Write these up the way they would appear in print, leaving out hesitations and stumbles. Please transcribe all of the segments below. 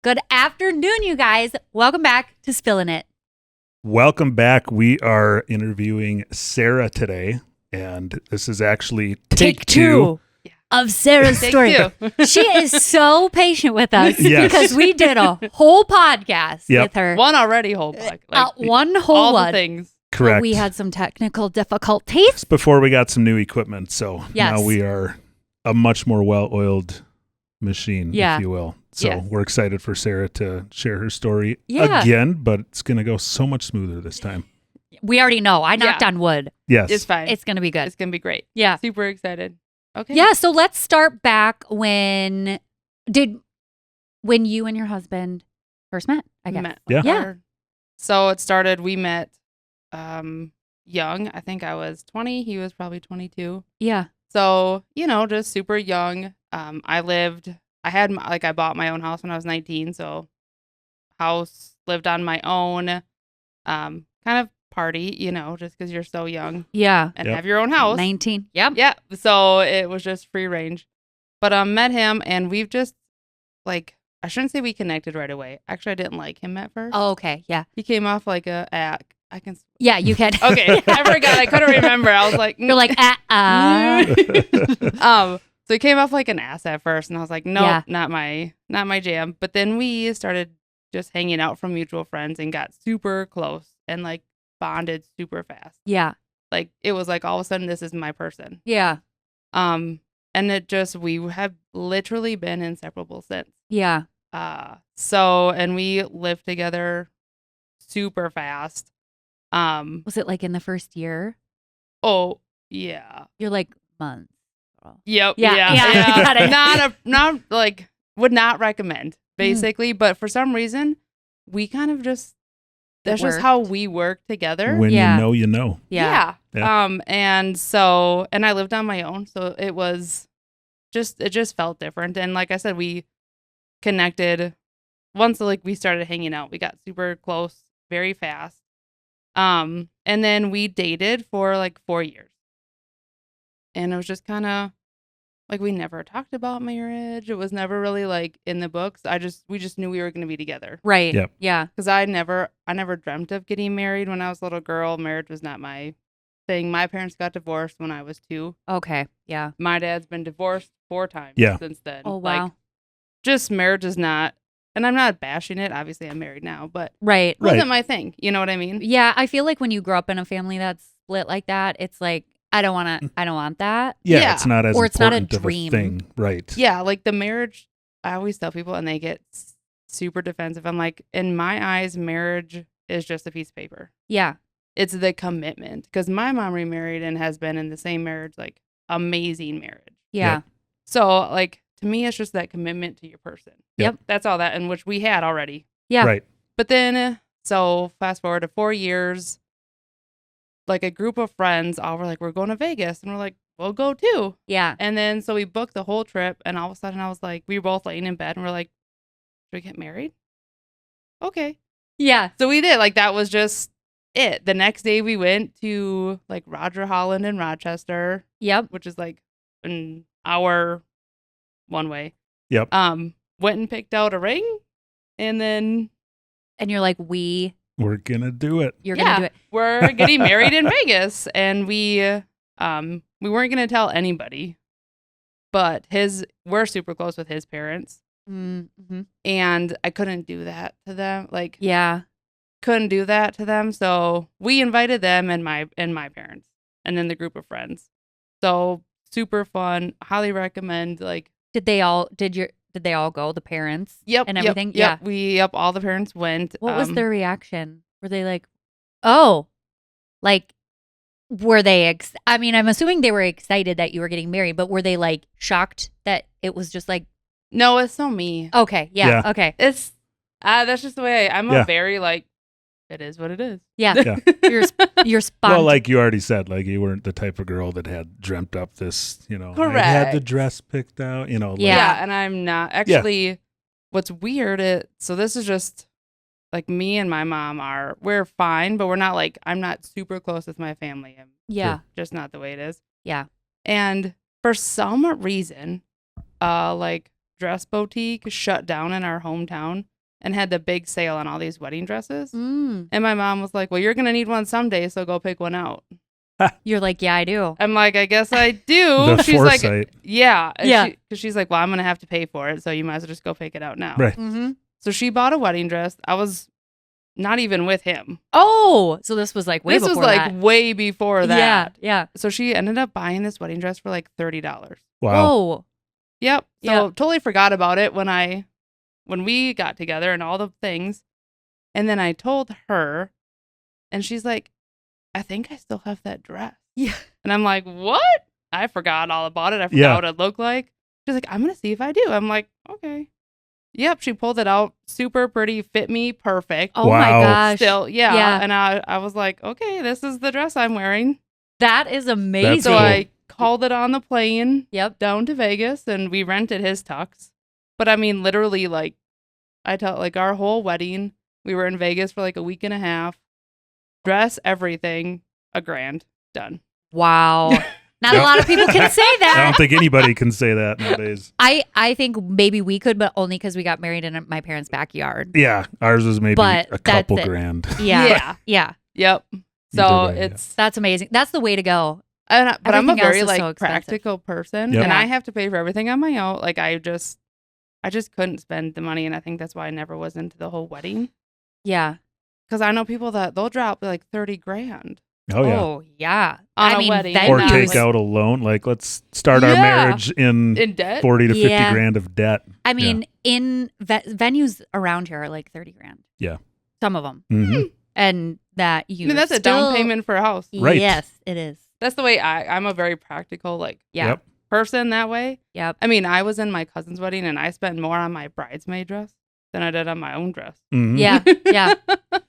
Good afternoon, you guys. Welcome back to Spillin' It. Welcome back. We are interviewing Sarah today, and this is actually take two of Sarah's story. She is so patient with us because we did a whole podcast with her. One already whole podcast. One whole all one. The things. Correct. But we had some technical difficulties. Just before we got some new equipment, so now we are a much more well-oiled machine, if you will. So we're excited for Sarah to share her story again, but it's going to go so much smoother this time. We already know. I knocked on wood. Yes. It's fine. It's going to be good. It's going to be great. Yeah. Super excited. Okay. Yeah, so let's start back when you and your husband first met, I guess. Yeah. So it started, we met young. I think I was 20. He was probably 22. Yeah. So, just super young. I bought my own house when I was 19. So lived on my own, kind of party, just because you're so young. Yeah. And have your own house. 19. Yep. Yeah. So it was just free range. But met him and we've just I shouldn't say we connected right away. Actually, I didn't like him at first. Oh, okay. Yeah. He came off like Yeah, you can. Okay. I forgot. I couldn't remember. I was like, You're like, So he came off like an ass at first, and I was like, nope, not my jam. But then we started just hanging out from mutual friends and got super close and bonded super fast. Yeah. It was like all of a sudden this is my person. Yeah. And we have literally been inseparable since. Yeah. And we lived together super fast. Was it in the first year? Oh, yeah. You're like months. Yep. Yeah. Got it. Would not recommend basically, but for some reason we kind of just, that's just how we work together. When you know. Yeah. And I lived on my own. So it just felt different. And like I said, we connected once we started hanging out, we got super close very fast. And then we dated for 4 years. And it was just kind of we never talked about marriage. It was never really in the books. We just knew we were going to be together. Right. Yep. Yeah. Because I never dreamt of getting married when I was a little girl. Marriage was not my thing. My parents got divorced when I was 2. Okay. Yeah. My dad's been divorced 4 times since then. Oh, wow. Just marriage is not, and I'm not bashing it. Obviously, I'm married now, but it wasn't my thing. You know what I mean? Yeah. I feel like when you grow up in a family that's split like that, it's I don't want that. Yeah, it's not as or it's not a important of dream. thing, right? Yeah, the marriage. I always tell people, and they get super defensive. I'm like, in my eyes, marriage is just a piece of paper. Yeah, it's the commitment. Because my mom remarried and has been in the same marriage, amazing marriage. Yeah. Yep. So to me, it's just that commitment to your person. Yep. That's all that, and which we had already. Yeah. Right. But then, so fast forward to 4 years. A group of friends all were we're going to Vegas. And we're like, we'll go too. Yeah. And then so we booked the whole trip. And all of a sudden I was we were both laying in bed and we're like, should we get married? Okay. Yeah. So we did. That was just it. The next day we went to Roger Holland in Rochester. Yep. Which is an hour one way. Yep. Went and picked out a ring. And then. And you're we're gonna do it. You're gonna do it. We're getting married in Vegas, and we weren't gonna tell anybody, but we're super close with his parents, mm-hmm. and I couldn't do that to them. Couldn't do that to them. So we invited them and my parents, and then the group of friends. So super fun. Highly recommend. Did they all go? The parents? Yep. And everything? Yep. All the parents went. What was their reaction? Were they were they, I'm assuming they were excited that you were getting married, but were they shocked that it was just no, it's so me. Okay. Yeah. Okay. It's, that's just the way I'm a very it is what it is. Yeah. You're spot. Well, you already said, you weren't the type of girl that had dreamt up this, Correct. I had the dress picked out, Yeah, and I'm not. Actually, what's weird, so this is just, me and my mom we're fine, but we're not, I'm not super close with my family. Just not the way it is. Yeah. And for some reason, Dress Boutique shut down in our hometown. and had the big sale on all these wedding dresses. And my mom was like, well, you're going to need one someday, so go pick one out. You're like, yeah, I do. I'm like, I guess I do. She's foresight. like, yeah. Because she's like, well, I'm going to have to pay for it, so you might as well just go pick it out now. Right. So she bought a wedding dress. I was not even with him. Oh, so this was like way before that. Way before that. Yeah. So she ended up buying this wedding dress for like $30. Wow. Oh. Yep. So totally forgot about it when we got together and all the things. And then I told her, and she's like, I think I still have that dress. Yeah. And I'm like, what? I forgot all about it. I forgot what it looked like. She's like, I'm going to see if I do. I'm like, okay. Yep. She pulled it out. Super pretty. Fit me perfect. Oh my gosh. Still. Yeah. And I was like, okay, this is the dress I'm wearing. That is amazing. So I called it on the plane. Yep. Down to Vegas, and we rented his tux. But I mean, literally, like, I tell, like, our whole wedding, we were in Vegas for like a week and a half. Dress, everything, $1,000 done. Wow. Not a lot of people can say that. I don't think anybody can say that nowadays. I think maybe we could, but only because we got married in my parents' backyard. Yeah, ours was maybe a couple grand. Yeah. Yep. So that's amazing. That's the way to go. But I'm a very so practical person, and I have to pay for everything on my own. Like I just couldn't spend the money, and I think that's why I never was into the whole wedding. Yeah, because I know people that they'll drop like $30,000. Oh yeah. On a wedding, or take out a loan. Like let's start our marriage in debt, 40 to 50 grand of debt. I mean, in venues around here are like $30,000. Yeah, some of them, I and that mean, that's a down payment for a house. Right. Yes, it is. That's the way I'm a very practical person that way. Yep. I mean, I was in my cousin's wedding and I spent more on my bridesmaid dress than I did on my own dress. Yeah.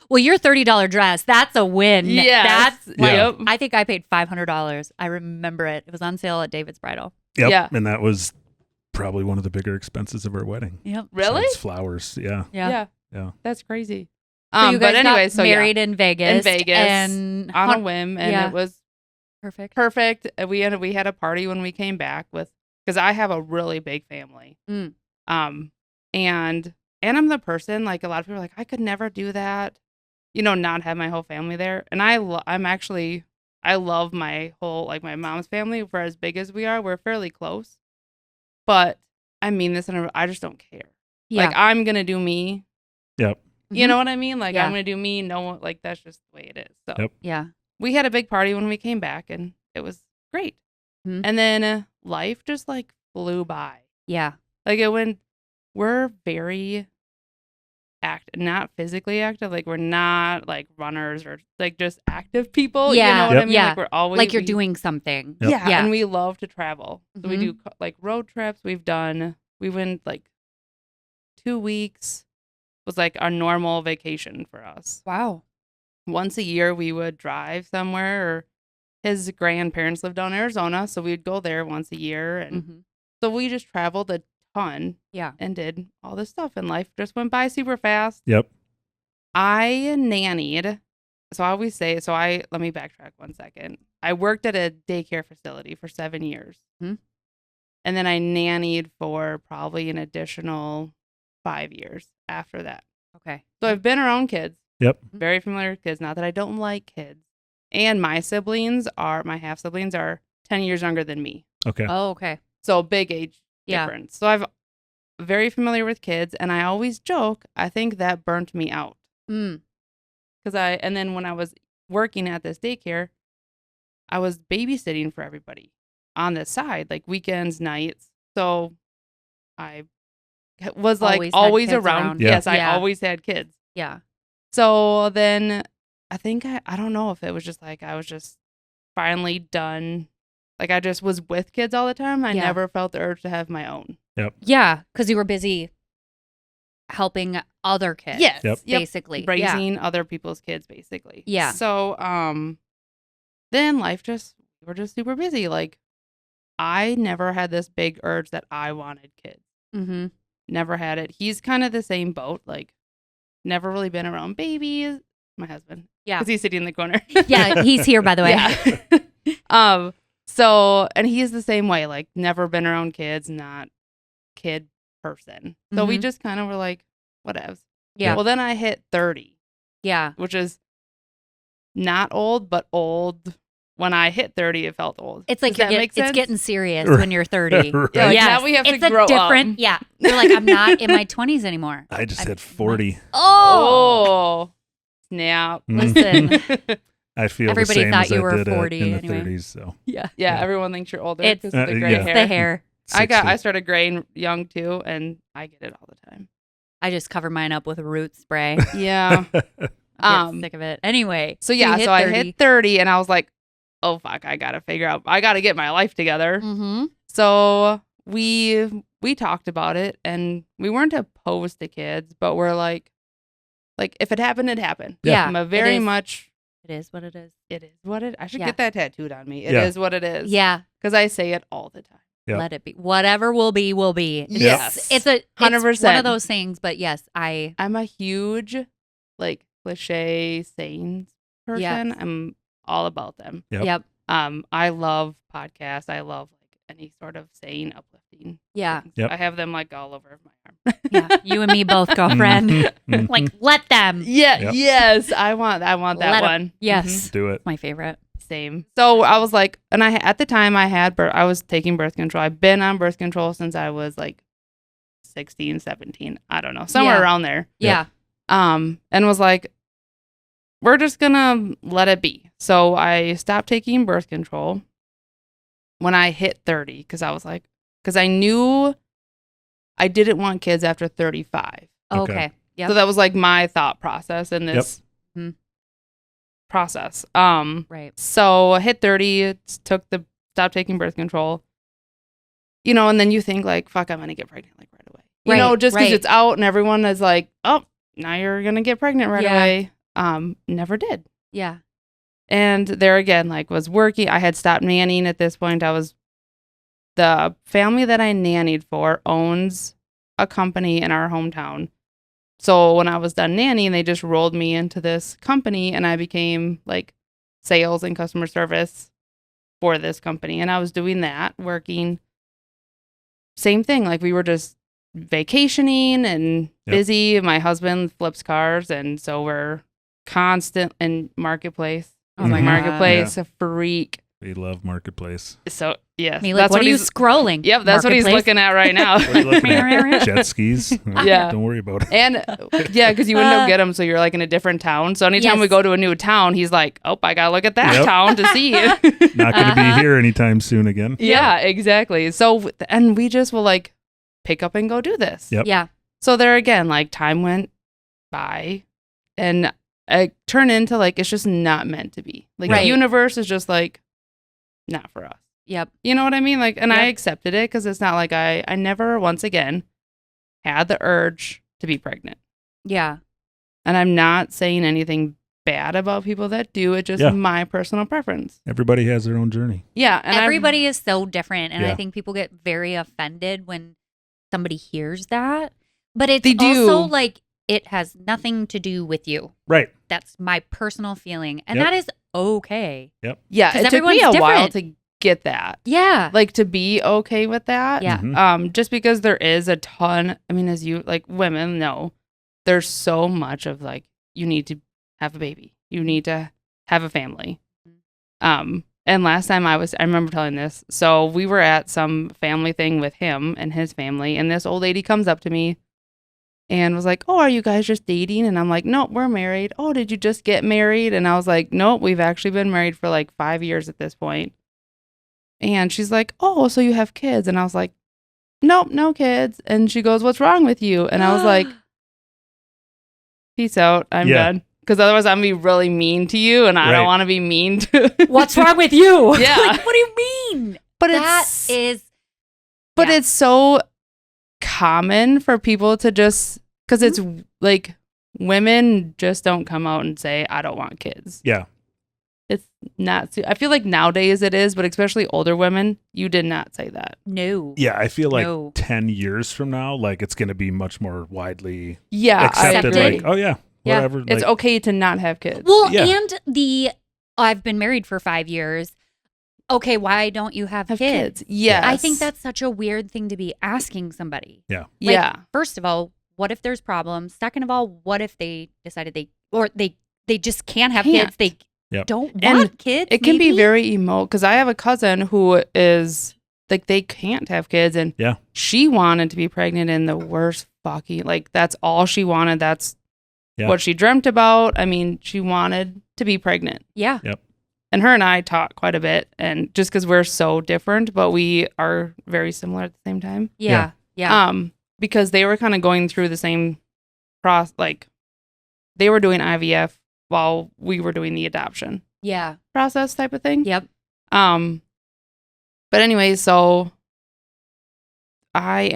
Well, your $30 dress, that's a win. Yeah. That's like, I think I paid $500. I remember it. It was on sale at David's Bridal. Yep. Yeah. And that was probably one of the bigger expenses of our wedding. Yep. Really? Besides flowers. Yeah. That's crazy. So you guys but anyway, got married in Vegas. And on a whim, and it was perfect. We had a party when we came back because I have a really big family. And I'm the person, like a lot of people are like, I could never do that, not have my whole family there. And I love my whole, like my mom's family. For as big as we are, we're fairly close. But I mean this, and I just don't care. Yeah. Like I'm gonna do me. Yep. You know what I mean? Like I'm gonna do me. No one, like that's just the way it is. So we had a big party when we came back, and it was great. And then life just like flew by. Yeah. Like we're very not physically active. Like we're not like runners or like just active people. Yeah. You know what I mean? Yeah. Like we're always like you're doing something. Yep. Yeah. And we love to travel. So we do like road trips. We went like 2 weeks was like our normal vacation for us. Wow. Once a year we would drive somewhere, or his grandparents lived down in Arizona, so we'd go there once a year, and so we just traveled a ton. Yeah. And did all this stuff, and life just went by super fast. Yep. I nannied. So I always say, let me backtrack 1 second. I worked at a daycare facility for 7 years. And then I nannied for probably an additional 5 years after that. Okay. So I've been around kids. Yep. Very familiar with kids. Not that I don't like kids. And my half siblings are 10 years younger than me. Okay. Oh, okay. So big age difference. So I'm very familiar with kids, and I always joke, I think that burnt me out. And then when I was working at this daycare, I was babysitting for everybody on the side, like weekends, nights. So I was like always around. Yeah. Yes, I always had kids. Yeah. So then I think I don't know if it was just like I was just finally done. Like I just was with kids all the time. I never felt the urge to have my own. Yep. Yeah, because you were busy helping other kids. Yes. Yep. Basically. Raising other people's kids, basically. Yeah. So then we're just super busy. Like I never had this big urge that I wanted kids. Never had it. He's kind of the same boat. Like never really been around babies. My husband. Yeah. Because he's sitting in the corner. Yeah, he's here, by the way. Yeah. So, and he's the same way. Like never been around kids, not kid person. So we just kind of were like, whatevs. Yeah. Well, then I hit 30. Yeah. Which is not old, but old. When I hit 30, it felt old. It's like it's getting serious when you're 30. Right. Yeah, like now we have to grow up. Yeah. You're like, I'm not in my 20s anymore. I just hit 40. Oh. Snap. Listen. I feel everybody the same thought as you I were did 40 in the anyway. 30s. So Yeah, everyone thinks you're older because It's of the gray hair. The hair. 60. I started graying young too, and I get it all the time. I just cover mine up with root spray. Yeah. Get sick of it. Anyway. So yeah, so I hit 30 and I was like, oh fuck, I gotta get my life together. Mm-hmm. So we talked about it, and we weren't opposed to kids, but we're like if it happened, it happened. Yeah. I'm a very much. It is what it is. It is what it. I should get that tattooed on me. It is what it is. Yeah. Because I say it all the time. Yep. Let it be. Whatever will be, will be. Yes. It's 100%. one of those things, but yes, I'm a huge cliche sayings person. Yes. I'm all about them. Yep. I love podcasts. I love any sort of saying uplifting. Yeah. things. Yep. I have them all over my arm. Yeah. You and me both, girlfriend. Mhm. Let them. Yeah. Yep. Yes. I want that Let 'em. one. Yes. Do it. My favorite. Same. So I was like, and at the time I was taking birth control. I've been on birth control since I was 16, 17. I don't know. Somewhere around there. Yeah. And was like, we're just gonna let it be. So I stopped taking birth control when I hit 30 because I knew I didn't want kids after 35. Okay. Yep. So that was my thought process in this process. Right. So I hit 30, stopped taking birth control. And then you think fuck, I'm gonna get pregnant right away. Just because it's out and everyone is like, oh, now you're gonna get pregnant right away. Never did. Yeah. And there again, was working. I had stopped nannying at this point. The family that I nannied for owns a company in our hometown. So when I was done nannying, they just rolled me into this company, and I became sales and customer service for this company. And I was doing that, working. Same thing. We were just vacationing and busy. My husband flips cars, and so we're constant in Marketplace. Oh my Marketplace, a freak. We love Marketplace. So yes, Me what are you scrolling? Yep, that's what he's looking at right now. What are you looking at? Jet skis. Yeah, don't worry about it. And because you wouldn't get them, so you're in a different town. So anytime we go to a new town, he's like, "Oh, I gotta look at that town to see." Not going to be here anytime soon again. Yeah, exactly. So and we just will pick up and go do this. Yep. Yeah. So there again, time went by, and it turned into it's just not meant to be. The universe is just not for us. Yep. You know what I mean? And I accepted it because it's not I never once again had the urge to be pregnant. Yeah. And I'm not saying anything bad about people that do. It's just my personal preference. Everybody has their own journey. Yeah. And everybody is so different. And I think people get very offended when somebody hears that. But it's also it has nothing to do with you. Right. That's my personal feeling. And that is okay. Yep. Yeah. It took me a while to get that. Yeah. To be okay with that. Yeah. Mm-hmm. Just because there is a ton, as you women know, there's so much of you need to have a baby. You need to have a family. And last time I remember telling this. So we were at some family thing with him and his family, and this old lady comes up to me and was like, "Oh, are you guys just dating?" And I'm like, "Nope, we're married." "Oh, did you just get married?" And I was like, "Nope, we've actually been married for 5 years at this point." And she's like, "Oh, so you have kids?" And I was like, "Nope, no kids." And she goes, "What's wrong with you?" And I was like, "Peace out. I'm done." Because otherwise I'm going to be really mean to you, and I don't want to be mean to... What's wrong with you? Yeah. What do you mean? But it's so common for people to just... Because it's women just don't come out and say, "I don't want kids." Yeah. It's not... I feel nowadays it is, but especially older women, you did not say that. No. Yeah, I feel 10 years from now, it's going to be much more widely I accepted. agree. Oh, yeah. Whatever. It's okay to not have kids. Well, and I've been married for 5 years. Okay, why don't you have kids? Yes. I think that's such a weird thing to be asking somebody. Yeah. Yeah. First of all, what if there's problems? Second of all, what if they decided they just can't have kids? They don't want kids. It can be very because I have a cousin who is like, they can't have kids, and she wanted to be pregnant in the worst fucking, like, that's all she wanted. That's what she dreamt about. I mean, she wanted to be pregnant. Yeah. Yep. And her and I talk quite a bit, and just because we're so different, but we are very similar at the same time. Yeah. Yeah. Because they were kind of going through the same process, like they were doing IVF while we were doing the adoption process type of thing. Yep. But anyway, so I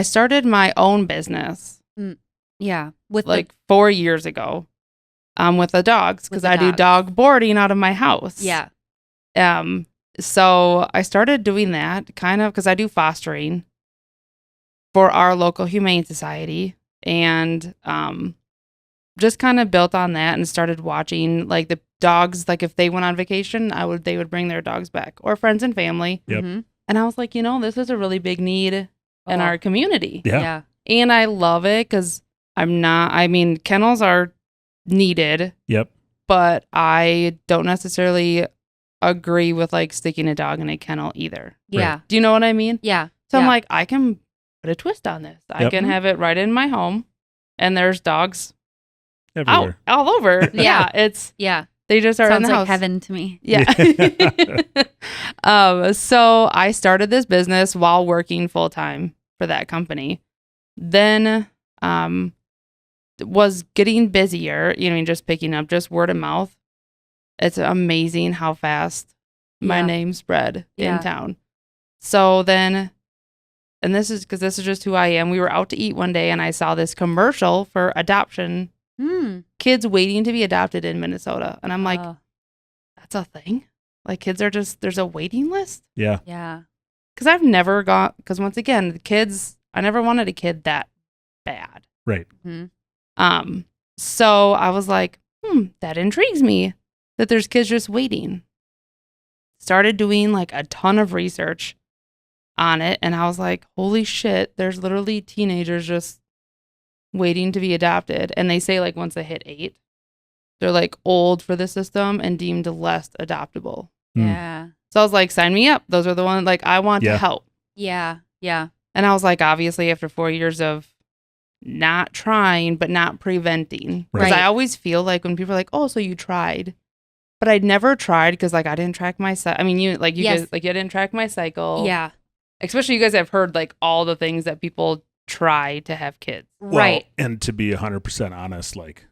started my own business. Yeah. With like 4 years ago. With the dogs, because I do dog boarding out of my house. Yeah. So I started doing that kind of because I do fostering for our local humane society, and just kind of built on that and started watching like the dogs. Like if they went on vacation, they would bring their dogs back, or friends and family. Yep. Mm-hmm. And I was like, this is a really big need in our community. Yeah. And I love it because kennels are needed. Yep. But I don't necessarily agree with like sticking a dog in a kennel either. Yeah. Right. Do you know what I mean? Yeah. So I'm like, I can put a twist on this. I can have it right in my home, and there's dogs everywhere, all over. They just are in the house. Sounds like heaven to me. Yeah. So I started this business while working full time for that company. Then was getting busier, just picking up just word of mouth. It's amazing how fast my name spread in town. So then, and this is just who I am. We were out to eat one day, and I saw this commercial for adoption. Kids waiting to be adopted in Minnesota. And I'm like, that's a thing? Like, kids are there's a waiting list? Yeah. Yeah. Because once again, the kids, I never wanted a kid that bad. Right. Mm-hmm. So I was like, that intrigues me that there's kids just waiting. Started doing like a ton of research on it, and I was like, holy shit, there's literally teenagers just waiting to be adopted. And they say like once they hit 8, they're like old for the system and deemed less adoptable. Yeah. So I was like, sign me up. Those are the ones like I want to help. Yeah. Yeah. And I was like, obviously after 4 years of not trying, but not preventing. Because I always feel like when people are like, oh, so you tried. But I'd never tried because like I didn't track my cycle. I mean, you guys, like you didn't track my cycle. Yeah. Especially you guys have heard like all the things that people try to have kids. Right. Well, and to be 100% honest, like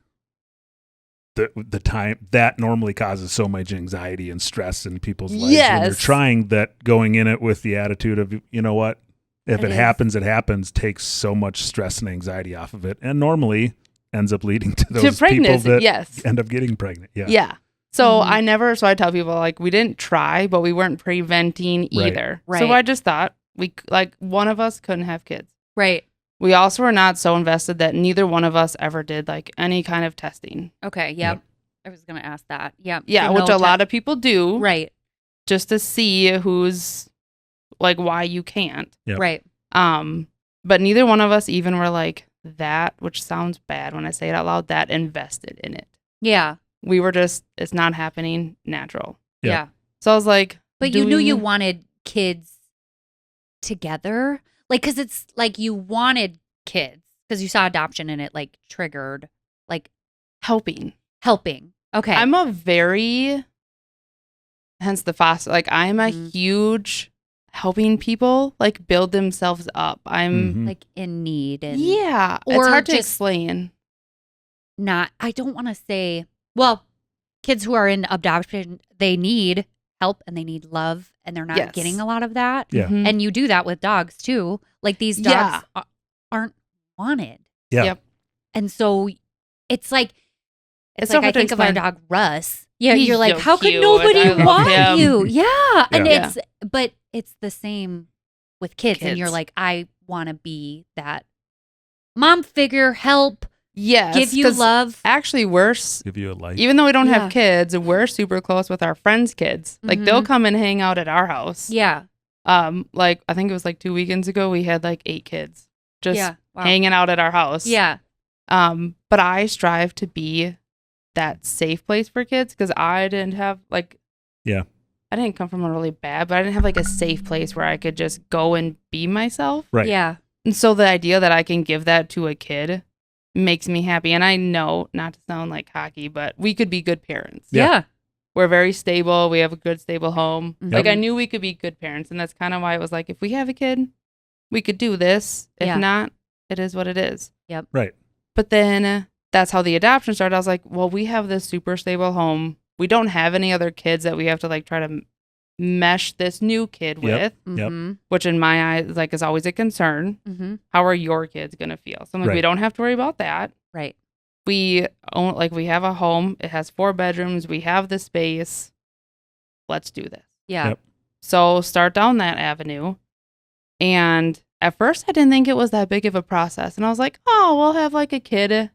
the time that normally causes so much anxiety and stress in people's lives when they're trying, that going in it with the attitude of, you know what, if it happens, it happens, takes so much stress and anxiety off of it, and normally ends up leading to those people that end up getting pregnant. Yeah. Yeah. So I tell people like we didn't try, but we weren't preventing either. Right. So I just thought one of us couldn't have kids. Right. We also were not so invested that neither one of us ever did like any kind of testing. Okay. Yep. I was going to ask that. Yeah. Yeah. Which a lot of people do. Right. Just to see who's like why you can't. Yep. Right. But neither one of us even were like that, which sounds bad when I say it out loud, that invested in it. Yeah. We were just, it's not happening natural. Yeah. So I was like, but you knew you wanted kids together? Like, because it's like you wanted kids because you saw adoption and it like triggered like helping. Okay. I'm a very, hence the foster, like I'm a huge helping people like build themselves up. I'm like in need. And, or it's hard to explain. I don't want to say, well, kids who are in adoption, they need help and they need love and they're not getting a lot of that. Yeah. Mm-hmm. And you do that with dogs too. Like these dogs aren't wanted. Yeah. Yep. And so it's like it's like I think of our dog Russ. Yeah, you're like, how could nobody want you? Yeah. And it's the same with kids. And you're like, I want to be that mom figure, help. Yes. Give you love. Actually, give you a life. Even though we don't have kids, we're super close with our friends' kids. Like they'll come and hang out at our house. Yeah. Like I think it was like 2 weekends ago, we had like 8 kids. just hanging out at our house. Yeah. But I strive to be that safe place for kids because I didn't have like, I didn't come from a really bad, but I didn't have like a safe place where I could just go and be myself. Right. Yeah. And so the idea that I can give that to a kid makes me happy. And I know, not to sound like cocky, but we could be good parents. Yeah. We're very stable. We have a good, stable home. Yep. Like I knew we could be good parents. And that's kind of why it was like, if we have a kid, we could do this. If not, it is what it is. Yep. Right. But then that's how the adoption started. I was like, well, we have this super stable home. We don't have any other kids that we have to like try to mesh this new kid with, which in my eyes, like, is always a concern. Mm-hmm. How are your kids going to feel? So I'm like, we don't have to worry about that. Right. We own, like, we have a home. It has 4 bedrooms. We have the space. Let's do this. Yeah. Yep. So start down that avenue. And at first I didn't think it was that big of a process. And I was like, oh, we'll have like a kid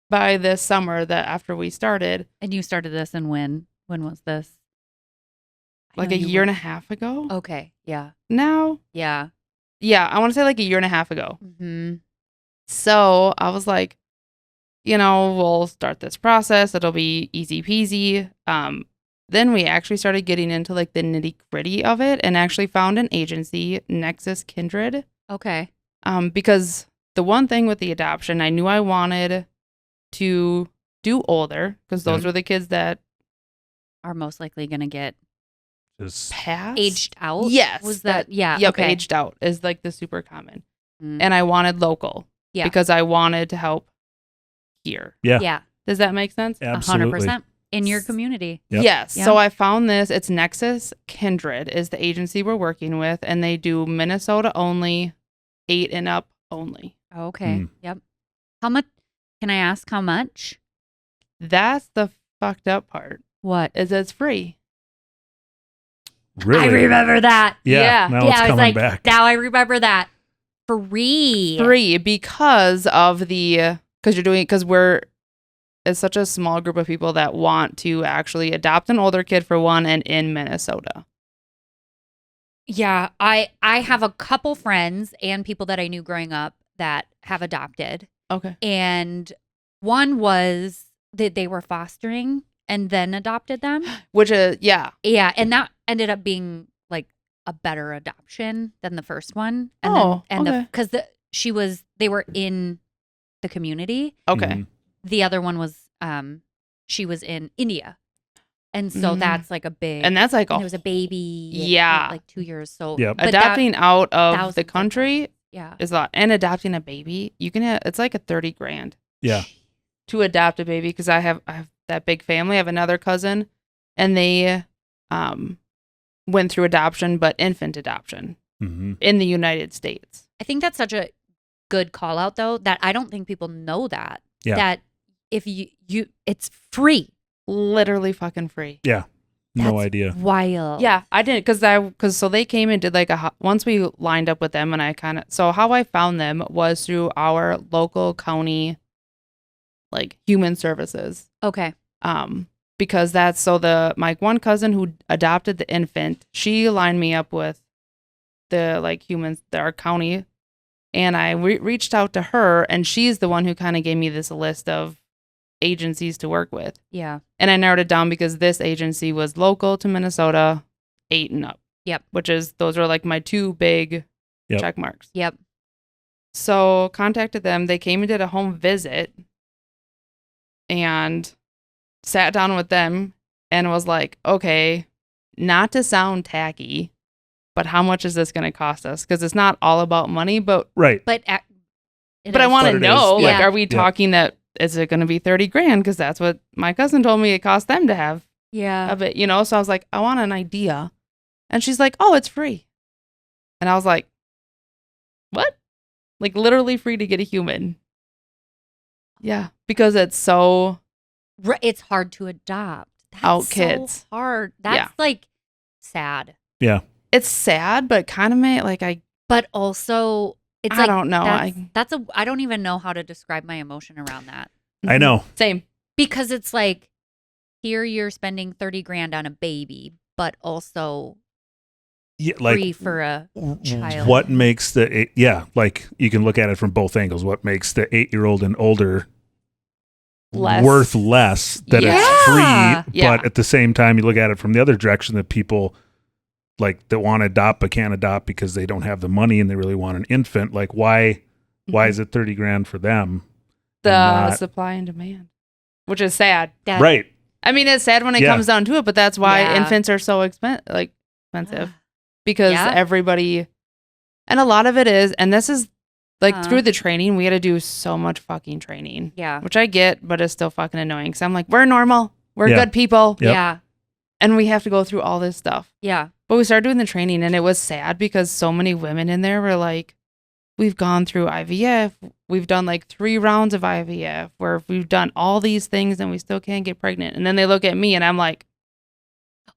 by this summer that after we started. And you started this and when? When was this? Like a year and a half ago. Okay. Yeah. Now? Yeah. Yeah. I want to say like a year and a half ago. Mm-hmm. So I was like, you know, we'll start this process. It'll be easy peasy. Then we actually started getting into like the nitty gritty of it and actually found an agency, Nexus Kindred. Okay. Because the one thing with the adoption, I knew I wanted to do older because those were the kids that are most likely going to get passed, aged out. Yes. Was that? Yeah. Yep. Okay. Aged out is like the super common. And I wanted local. Yeah. Because I wanted to help here. Yeah. Yeah. Does that make sense? Absolutely. 100% in your community. Yep. Yes. Yep. So I found this. It's Nexus Kindred is the agency we're working with, and they do Minnesota only, 8 and up only. Okay. Yep. How much? Can I ask how much? That's the fucked up part. What? Is it's free. Really? I remember that. Yeah. Now it's I was coming like, back. now I remember that. Free. Free because of the it's such a small group of people that want to actually adopt an older kid for one and in Minnesota. Yeah, I have a couple friends and people that I knew growing up that have adopted. Okay. And one was that they were fostering and then adopted them. Which is, yeah. Yeah, and that ended up being like a better adoption than the first one. And okay. Because they were in the community. Okay. Mm-hmm. The other one was she was in India. And so that's like a big, and that's like it was a baby. Yeah. Like 2 years. So adopting out of the country yeah. is a lot. And adopting a baby, you can have, it's like a $30,000. Yeah. To adopt a baby, because I have that big family. I have another cousin, and they went through adoption, but infant adoption in the United States. I think that's such a good call out, though, that I don't think people know that. Yeah. That if you it's free. Literally fucking free. Yeah. No That's idea. Wild. Yeah, I didn't, because so they came and did like once we lined up with them, and so how I found them was through our local county, like human services. Okay. Because that's my one cousin who adopted the infant, she lined me up with the like humans, our county, and I reached out to her, and she's the one who kind of gave me this list of agencies to work with. Yeah. And I narrowed it down because this agency was local to Minnesota, 8 and up. Yep. Those are like my 2 big check marks. Yep. So contacted them. They came and did a home visit and sat down with them and was like, okay, not to sound tacky, but how much is this going to cost us? Because it's not all about money, but right. But I want to know, like, are we talking that? Is it going to be $30,000? Because that's what my cousin told me it cost them to have a bit, So I was like, I want an idea. And she's like, oh, it's free. And I was like, what? Like literally free to get a human. Yeah. Because it's so. It's hard to adopt. That's out kids. So hard. That's like sad. Yeah. It's sad, but kind of But also. It's I don't know. I don't even know how to describe my emotion around that. I know. Same. Because it's like, here you're spending $30,000 on a baby, but also free for a child. What makes like you can look at it from both angles. What makes the 8-year-old and older worth less that it's free, but at the same time you look at it from the other direction that people like that want to adopt but can't adopt because they don't have the money and they really want an infant. Like why is it $30,000 for them? The supply and demand, which is sad. Right. I mean, it's sad when it comes down to it, but that's why infants are so expensive because everybody, and a lot of it is, and this is like through the training, we had to do so much fucking training. Yeah. Which I get, but it's still fucking annoying because I'm like, we're normal. We're good people. Yep. Yeah. And we have to go through all this stuff. Yeah. But we started doing the training and it was sad because so many women in there were like, we've gone through IVF. We've done like 3 rounds of IVF where we've done all these things and we still can't get pregnant. And then they look at me and I'm like,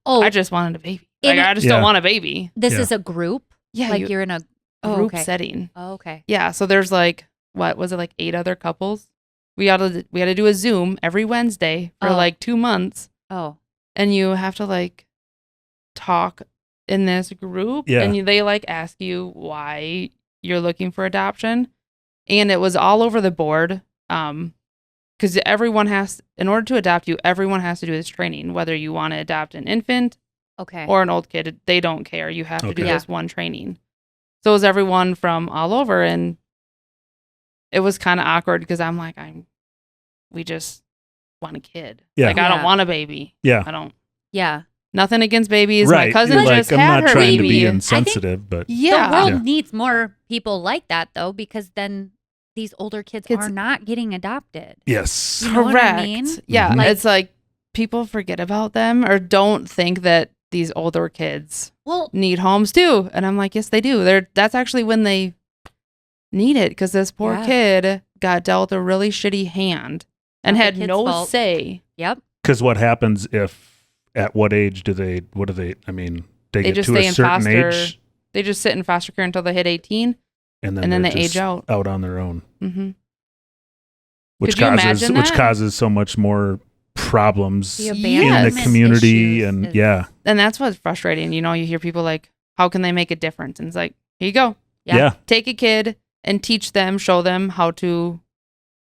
I just wanted a baby. Like, I just don't want a baby. This is a group? Yeah. Like you're in a group setting. Oh, okay. Yeah. So there's like, what was it, like 8 other couples? We had to do a Zoom every Wednesday for like 2 months. Oh. And you have to like talk in this group. Yeah. And they like ask you why you're looking for adoption. And it was all over the board. Because everyone in order to adopt you, everyone has to do this training, whether you want to adopt an infant or an old kid. They don't care. You have to do this one training. So it was everyone from all over. And it was kind of awkward because I'm like, we just want a kid. Yeah. Like, I don't want a baby. Yeah. I don't. Yeah. Nothing against babies. Right. My cousin just I'm had not her trying baby. to be insensitive, but the world needs more people like that, though, because then these older kids are not getting adopted. Yes. You know Correct. what I mean? Yeah. It's like people forget about them or don't think that these older kids need homes too. And I'm like, yes, they do. That's actually when they need it because this poor kid got dealt a really shitty hand and had no say. Yep. Because what happens at what age do they get just to stay a in certain foster age? They just sit in foster care until they hit 18. And then they age out on their own. Mm-hmm. Which causes so much more problems in the community and and that's what's frustrating. You hear people like, how can they make a difference? And it's like, here you go. Yeah. Take a kid and teach them, show them how to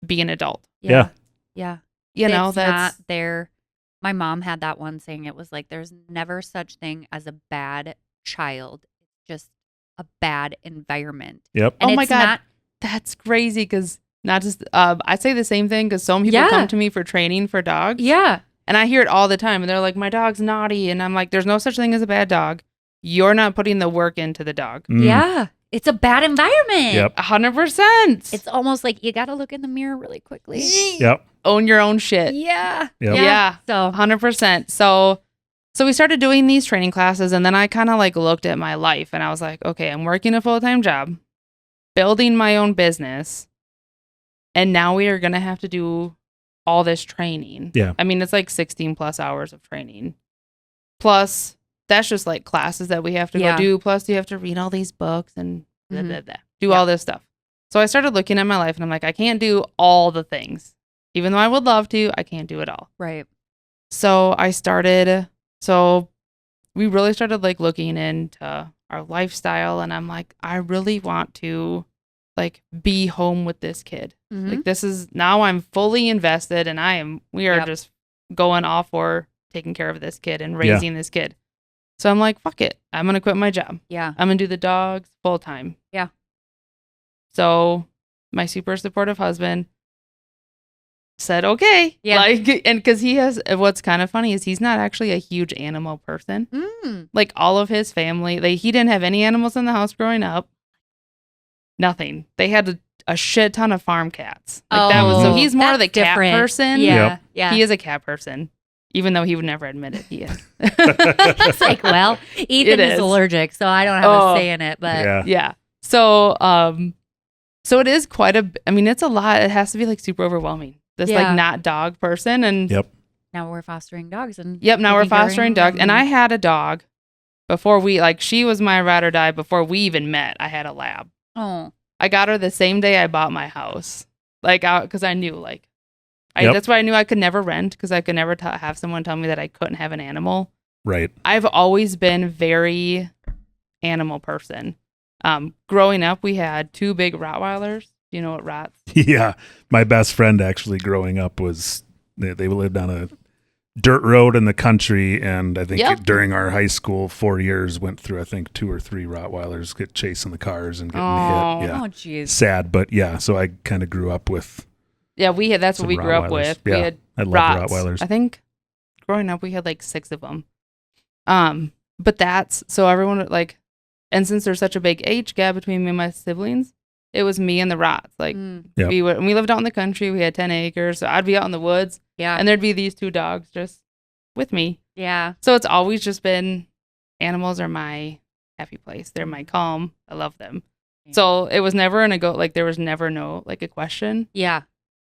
be an adult. Yeah. That's not their. My mom had that one saying, it was like, there's never such thing as a bad child. It's just a bad environment. Yep. And oh my God. That's crazy because not just, I say the same thing because some people come to me for training for dogs. Yeah. And I hear it all the time. And they're like, my dog's naughty. And I'm like, there's no such thing as a bad dog. You're not putting the work into the dog. Yeah. It's a bad environment. Yep. 100%. It's almost like you got to look in the mirror really quickly. Yep. Own your own shit. Yeah. Yep. Yeah. So 100%. So we started doing these training classes and then I kind of like looked at my life and I was like, okay, I'm working a full-time job, building my own business. And now we are going to have to do all this training. Yeah. I mean, it's like 16 plus hours of training. Plus, that's just like classes that we have to go do. Plus, you have to read all these books and do all this stuff. So I started looking at my life and I'm like, I can't do all the things. Even though I would love to, I can't do it all. Right. So we really started like looking into our lifestyle and I'm like, I really want to like be home with this kid. Mm-hmm. Like this is now I'm fully invested and we are just going all for taking care of this kid and raising this kid. So I'm like, fuck it. I'm going to quit my job. Yeah. I'm going to do the dogs full time. Yeah. So my super supportive husband said, okay. Yeah. Like, and because what's kind of funny is he's not actually a huge animal person. Like all of his family, he didn't have any animals in the house growing up. Nothing. They had a shit ton of farm cats. Like so he's more of the cat person. Yeah. Yep. Yeah. He is a cat person. Even though he would never admit it, he is. It's like, well, Ethan is allergic, so I don't have a say in it. But yeah. So it is quite it's a lot. It has to be like super overwhelming. This like not dog person and now we're fostering dogs now we're fostering dogs. And I had a dog before she was my ride or die before we even met. I had a lab. Oh. I got her the same day I bought my house. Because I knew that's why I knew I could never rent because I could never have someone tell me that I couldn't have an animal. Right. I've always been very animal person. Growing up, we had 2 big Rottweilers. Do you know what rats? Yeah. My best friend actually growing up was, they lived on a dirt road in the country. And I think during our high school 4 years went through, I think 2 or 3 Rottweilers get chasing the cars and getting hit. Yeah. Oh, geez. Sad. But yeah, so I kind of grew up with. Yeah, that's what we grew up with. Yeah, we had I love rats. Rottweilers. I think growing up we had like 6 of them. But that's, so everyone like, and since there's such a big age gap between me and my siblings, it was me and the rats. Like we lived out in the country. We had 10 acres. So I'd be out in the woods. Yeah. And there'd be these 2 dogs just with me. Yeah. So it's always just been, animals are my happy place. They're my calm. I love them. Yeah. So it was never there was never a question. Yeah.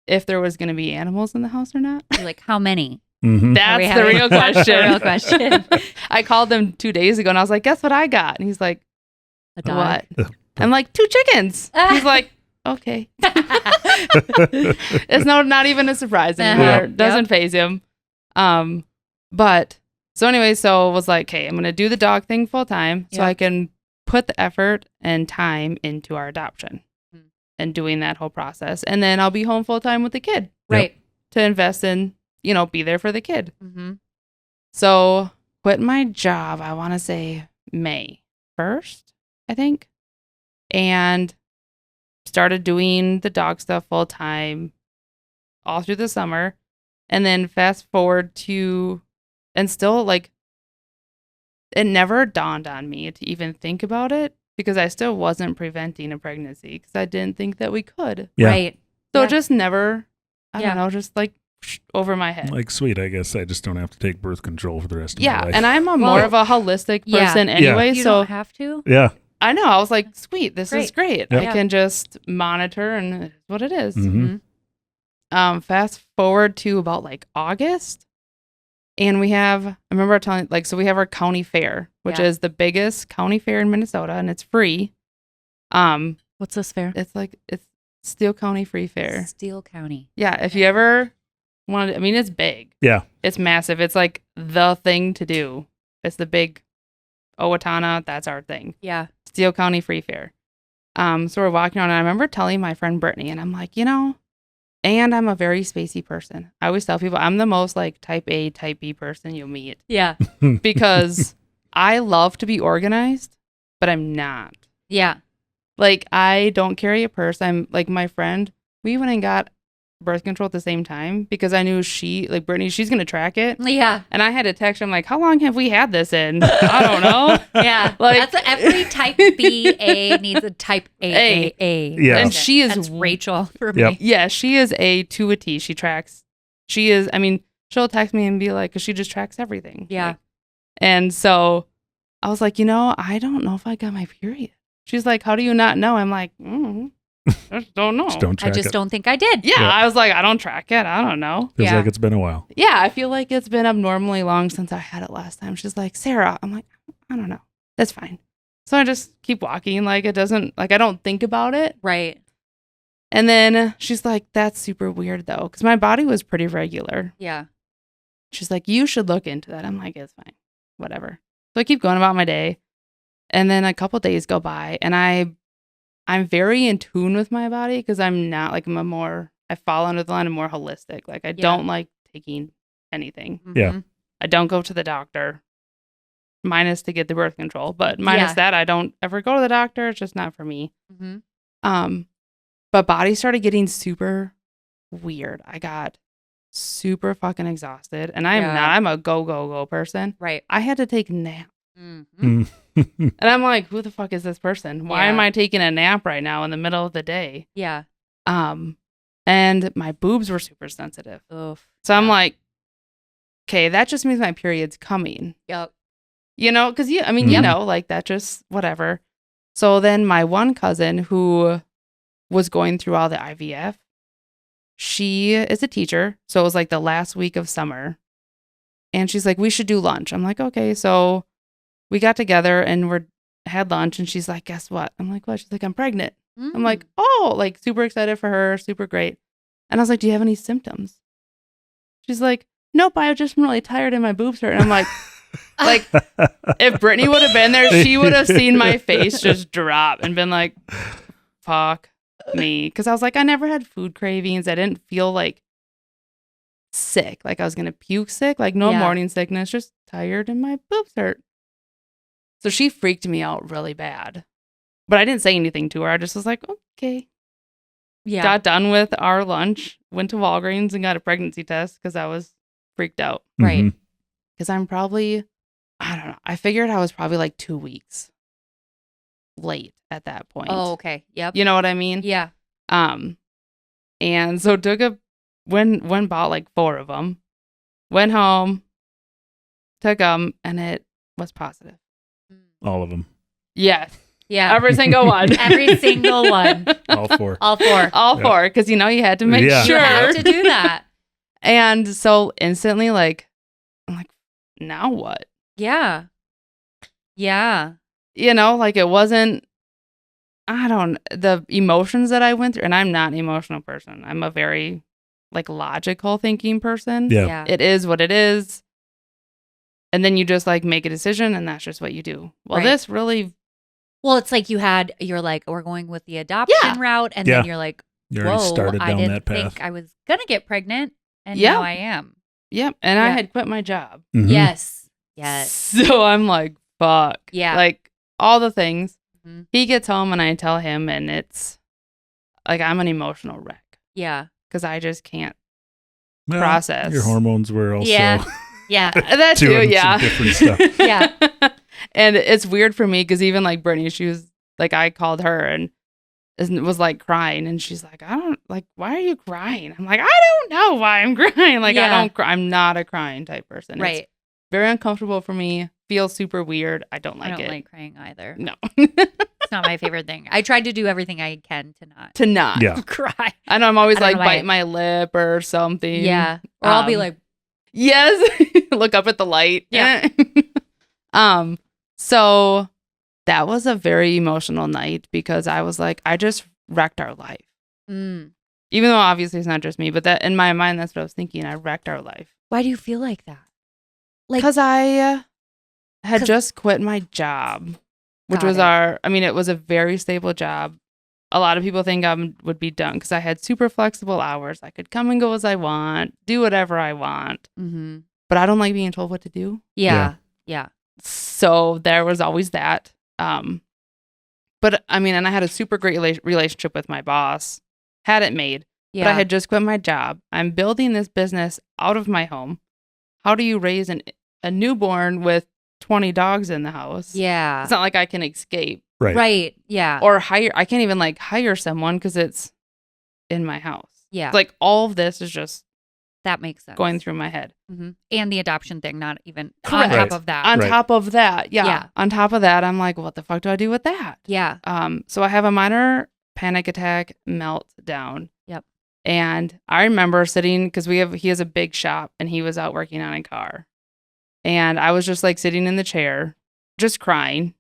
If there was going to be animals in the house or not. You're like, how many? Mm-hmm. That's the real question. The real question. I called them 2 days ago and I was like, guess what I got? And he's like, a dog. What? I'm like, 2 chickens. He's like, okay. It's not even a surprise anymore. Doesn't faze him. But so anyway, so was like, okay, I'm going to do the dog thing full time so I can put the effort and time into our adoption and doing that whole process. And then I'll be home full time with the kid. Right. To invest in, be there for the kid. Mm-hmm. So quit my job, I want to say May 1st, I think. And started doing the dog stuff full time all through the summer. And then fast forward to, and still like, it never dawned on me to even think about it because I still wasn't preventing a pregnancy because I didn't think that we could. Yeah. Right. So it just never, I don't know, just like over my head. Like, sweet, I guess I just don't have to take birth control for the rest of my life. Yeah, and I'm more of a holistic person anyway. You so don't have to? Yeah. I know. I was like, sweet, this is great. Yep. I can just monitor and it's what it is. Mm-hmm. Fast forward to about like August. And we have, I remember telling, like, so we have our county fair, which is the biggest county fair in Minnesota and it's free. What's this fair? It's Steele County Free Fair. Steele County. Yeah. If you ever wanted, I mean, it's big. Yeah. It's massive. It's like the thing to do. It's the big Owatonna. That's our thing. Yeah. Steele County Free Fair. So we're walking around and I remember telling my friend Brittany and I'm like, and I'm a very spacey person. I always tell people I'm the most like type A, type B person you'll meet. Yeah. Because I love to be organized, but I'm not. Yeah. Like I don't carry a purse. I'm like my friend, we went and got birth control at the same time because I knew Brittany, she's going to track it. Yeah. And I had to text her. I'm like, how long have we had this in? I don't know. Yeah. Like every type B A needs a type A. Yeah. And that's Rachel for me. Yep. Yeah. She is a to a T. She tracks. She is, I mean, she'll text me and be like, cause she just tracks everything. Yeah. And so I was like, I don't know if I got my period. She's like, how do you not know? I'm like, I just don't know. I just don't think I did. Yeah, I was like, I don't track it. I don't know. Feels like it's been a while. Yeah, I feel like it's been abnormally long since I had it last time. She's like, Sarah. I'm like, I don't know. That's fine. So I just keep walking. Like it doesn't, like I don't think about it. Right. And then she's like, that's super weird though. Because my body was pretty regular. Yeah. She's like, you should look into that. I'm like, it's fine. Whatever. So I keep going about my day. And then a couple days go by and I'm very in tune with my body because I'm not like I fall under the line of more holistic. Like I don't like taking anything. Mm-hmm. Yeah. I don't go to the doctor minus to get the birth control, but minus that, I don't ever go to the doctor. It's just not for me. Mm-hmm. But body started getting super weird. I got super fucking exhausted and I'm a go person. Right. I had to take a nap. Mm-hmm. And I'm like, who the fuck is this person? Why am I taking a nap right now in the middle of the day? Yeah. And my boobs were super sensitive. Oof. So I'm like, okay, that just means my period's coming. Yep. Because like that just whatever. So then my one cousin who was going through all the IVF, she is a teacher. So it was like the last week of summer. And she's like, we should do lunch. I'm like, okay. So we got together and had lunch and she's like, guess what? I'm like, what? She's like, I'm pregnant. I'm like, oh, like super excited for her. Super great. And I was like, do you have any symptoms? She's like, nope, I just am really tired and my boobs hurt. And I'm like, Like, if Brittany would have been there, she would have seen my face just drop and been like, fuck me. Because I was like, I never had food cravings. I didn't feel like sick. Like I was going to puke sick. Like no morning sickness, just tired and my boobs hurt. So she freaked me out really bad. But I didn't say anything to her. I just was like, okay. Yeah. Got done with our lunch, went to Walgreens and got a pregnancy test because I was freaked out. Right. Because I'm probably, I don't know. I figured I was probably like 2 weeks late at that point. Oh, okay. Yep. You know what I mean? Yeah. And so went bought like 4 of them, went home, took them, and it was positive. All of them. Yes. Yeah. Every single one. Every single one. All 4. All 4. All 4. Because, you had to make sure. You had to do that. And so instantly, like, I'm like, now what? Yeah. Yeah. Like it wasn't, the emotions that I went through, and I'm not an emotional person. I'm a very, like, logical thinking person. Yeah. It is what it is. And then you just, like, make a decision, and that's just what you do. Well, this really... Well, it's like you're like, we're going with the adoption route, and then you're like, already started down I didn't that path. think I was going to get pregnant, and now I am. Yep. And I had quit my job. Mm-hmm. Yes. So I'm like, fuck. Yeah. Like, all the things. Mm-hmm. He gets home, and I tell him, and it's like, I'm an emotional wreck. Yeah. Because I just can't process. Your hormones were also... Yeah. That too, some different stuff. Yeah. And it's weird for me because even like Brittany, she was like, I called her and was like crying, and she's like, why are you crying? I'm like, I don't know why I'm crying. Like, I don't cry. I'm not a crying type person. Right. It's very uncomfortable for me. Feels super weird. I don't like it. I don't like crying either. No. It's not my favorite thing. I tried to do everything I can to not cry. I know I'm always like bite my lip or something. Yeah. Or I'll be like, yes. Look up at the light. Yeah. So that was a very emotional night because I was like, I just wrecked our life. Even though obviously it's not just me, but that in my mind, that's what I was thinking. I wrecked our life. Why do you feel like that? Because I had just quit my job, which was it was a very stable job. A lot of people think I would be done because I had super flexible hours. I could come and go as I want, do whatever I want. Mm-hmm. But I don't like being told what to do. Yeah. So there was always that. But and I had a super great relationship with my boss. Had it made. Yeah. But I had just quit my job. I'm building this business out of my home. How do you raise a newborn with 20 dogs in the house? Yeah. It's not like I can escape. Right. Yeah. Or I can't even like hire someone because it's in my house. Yeah. Like all of this is just that makes sense going through my head. Mm-hmm. And the adoption thing, not even correct. On top of that. On top of that. Yeah. On top of that, I'm like, what the fuck do I do with that? Yeah. So I have a minor panic attack meltdown. Yep. And I remember sitting because he has a big shop and he was out working on a car. And I was just like sitting in the chair, just crying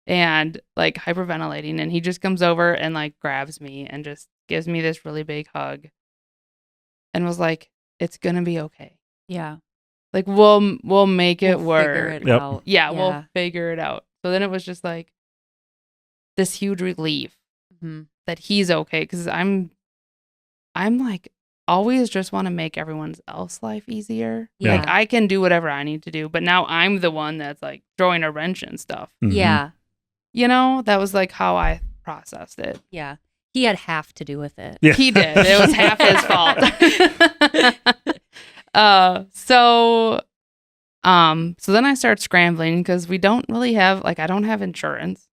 and like hyperventilating. And he just comes over and like grabs me and just gives me this really big hug and was like, it's going to be okay. Yeah. Like we'll make it work. Figure it out. Yeah, we'll figure it out. So then it was just like this huge relief that he's okay. Because I'm like always just want to make everyone's else life easier. Yeah. Like I can do whatever I need to do, but now I'm the one that's like throwing a wrench and stuff. Mm-hmm. Yeah. That was like how I processed it. Yeah. He had half to do with it. Yeah. He did. It was half his fault. So then I start scrambling because we don't really have, I don't have insurance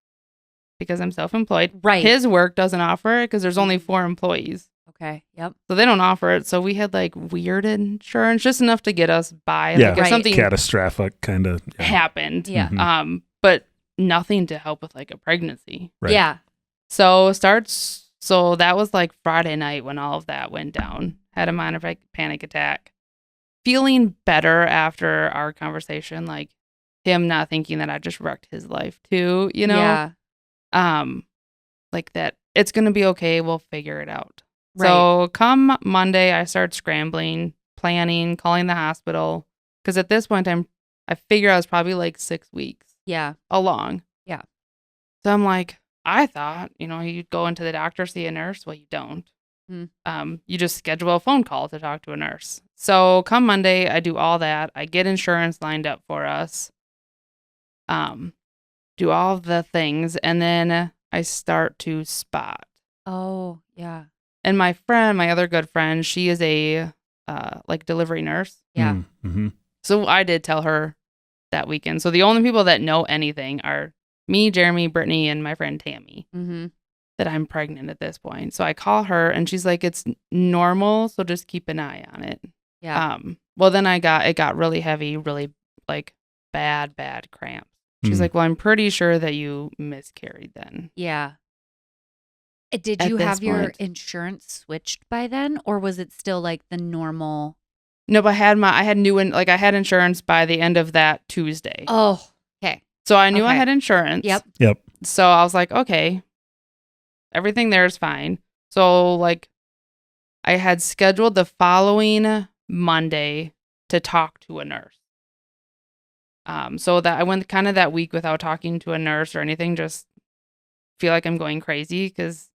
because I'm self-employed. Right. His work doesn't offer it because there's only 4 employees. Okay. Yep. So they don't offer it. So we had weird insurance, just enough to get us by. Yeah. If something catastrophic kind of happened. Yeah. Mm-hmm. But nothing to help with a pregnancy. Right. Yeah. So that was Friday night when all of that went down. Had a minor panic attack. Feeling better after our conversation, him not thinking that I just wrecked his life too, Yeah. That it's going to be okay. We'll figure it out. Right. So come Monday, I start scrambling, planning, calling the hospital. Because at this point, I I figure I was probably like 6 weeks. Yeah. Along. Yeah. So I'm like, I thought, you go into the doctor, see a nurse. Well, you don't. You just schedule a phone call to talk to a nurse. So come Monday, I do all that. I get insurance lined up for us. Do all the things, and then I start to spot. Oh, yeah. And my other good friend, she is a delivery nurse. Yeah. Mm-hmm. So I did tell her that weekend. So the only people that know anything are me, Jeremy, Brittany, and my friend Tammy. Mm-hmm. That I'm pregnant at this point. So I call her and she's like, it's normal, so just keep an eye on it. Yeah. Well, then it got really heavy, really like bad cramps. She's like, well, I'm pretty sure that you miscarried then. Yeah. Did you have your insurance switched by then, or was it still like the normal? No, but I had insurance by the end of that Tuesday. Oh, okay. So I knew I had insurance. Yep. So I was like, okay, everything there is fine. So like, I had scheduled the following Monday to talk to a nurse. So that I went kind of that week without talking to a nurse or anything. Just feel like I'm going crazy because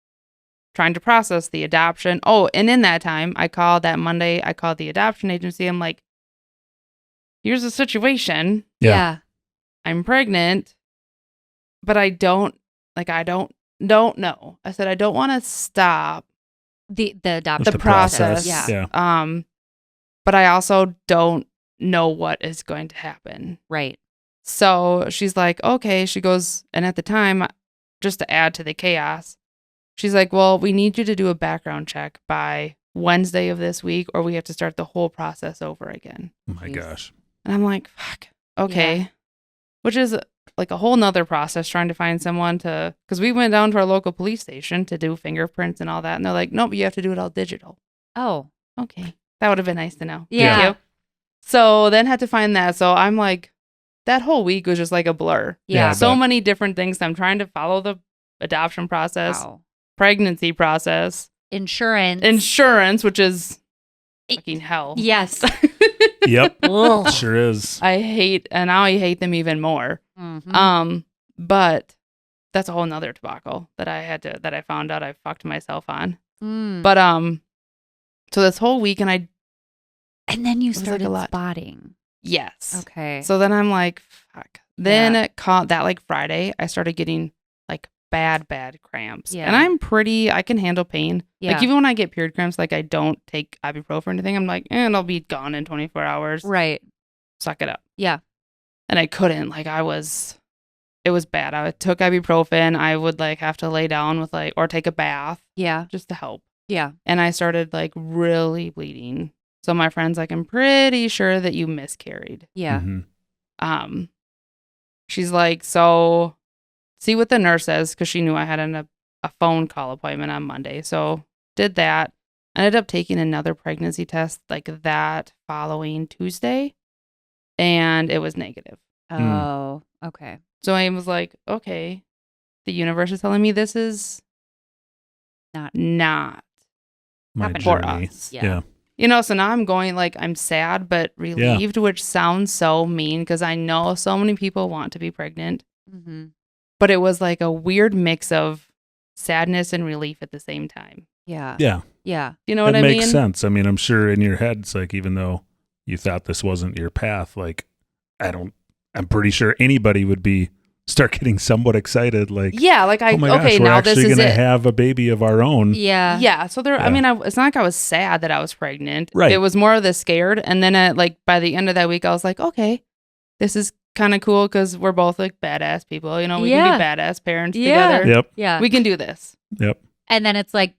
trying to process the adoption. Oh, and in that time, I called the adoption agency. I'm like, here's the situation. Yeah. I'm pregnant, but I don't know. I said, I don't want to stop the adoption the process. Yeah. But I also don't know what is going to happen. Right. So she's like, okay. She goes, and at the time, just to add to the chaos, she's like, well, we need you to do a background check by Wednesday of this week, or we have to start the whole process over again. Oh my gosh. And I'm like, fuck. Okay. Yeah. Which is like a whole nother process trying to find someone because we went down to our local police station to do fingerprints and all that. And they're like, nope, you have to do it all digital. Oh, okay. That would have been nice to know. Yeah. Thank you. So then had to find that. So I'm like, that whole week was just like a blur. Yeah. So many different things. I'm trying to follow the adoption process, pregnancy process, insurance, which is fucking hell. Yes. Yep. Sure is. I hate them even more. Mm-hmm. But that's a whole nother debacle that I found out I fucked myself on. Mm. But so this whole week and then you started spotting. Yes. Okay. So then I'm like, fuck. Then that like Friday, I started getting like bad cramps. Yeah. And I can handle pain. Yeah. Like even when I get period cramps, like I don't take ibuprofen or anything. I'm like, and I'll be gone in 24 hours. Right. Suck it up. Yeah. And I couldn't. Like it was bad. I took ibuprofen. I would like have to lay down with or take a bath. Yeah. Just to help. Yeah. And I started like really bleeding. So my friend's like, I'm pretty sure that you miscarried. Yeah. Mm-hmm. She's like, so see what the nurse says, because she knew I had a phone call appointment on Monday. So did that. Ended up taking another pregnancy test like that following Tuesday, and it was negative. Oh, okay. So I was like, okay, the universe is telling me this is not my for journey. us. Yeah. So now I'm going I'm sad but relieved, which sounds so mean because I know so many people want to be pregnant. Mm-hmm. But it was like a weird mix of sadness and relief at the same time. Yeah. Yeah. Yeah. You know what I mean? It makes sense. I mean, I'm sure in your head, it's like, even though you thought this wasn't your path, like, I'm pretty sure anybody would start getting somewhat excited. Like, yeah, like oh my gosh, we're actually going to have a baby of our own. Yeah. Yeah. So I mean, it's not like I was sad that I was pregnant. Right. It was more of the scared. And then by the end of that week, I was like, okay, this is kind of cool because we're both like badass people. We can be badass parents together. Yep. Yeah. We can do this. Yep. And then it's like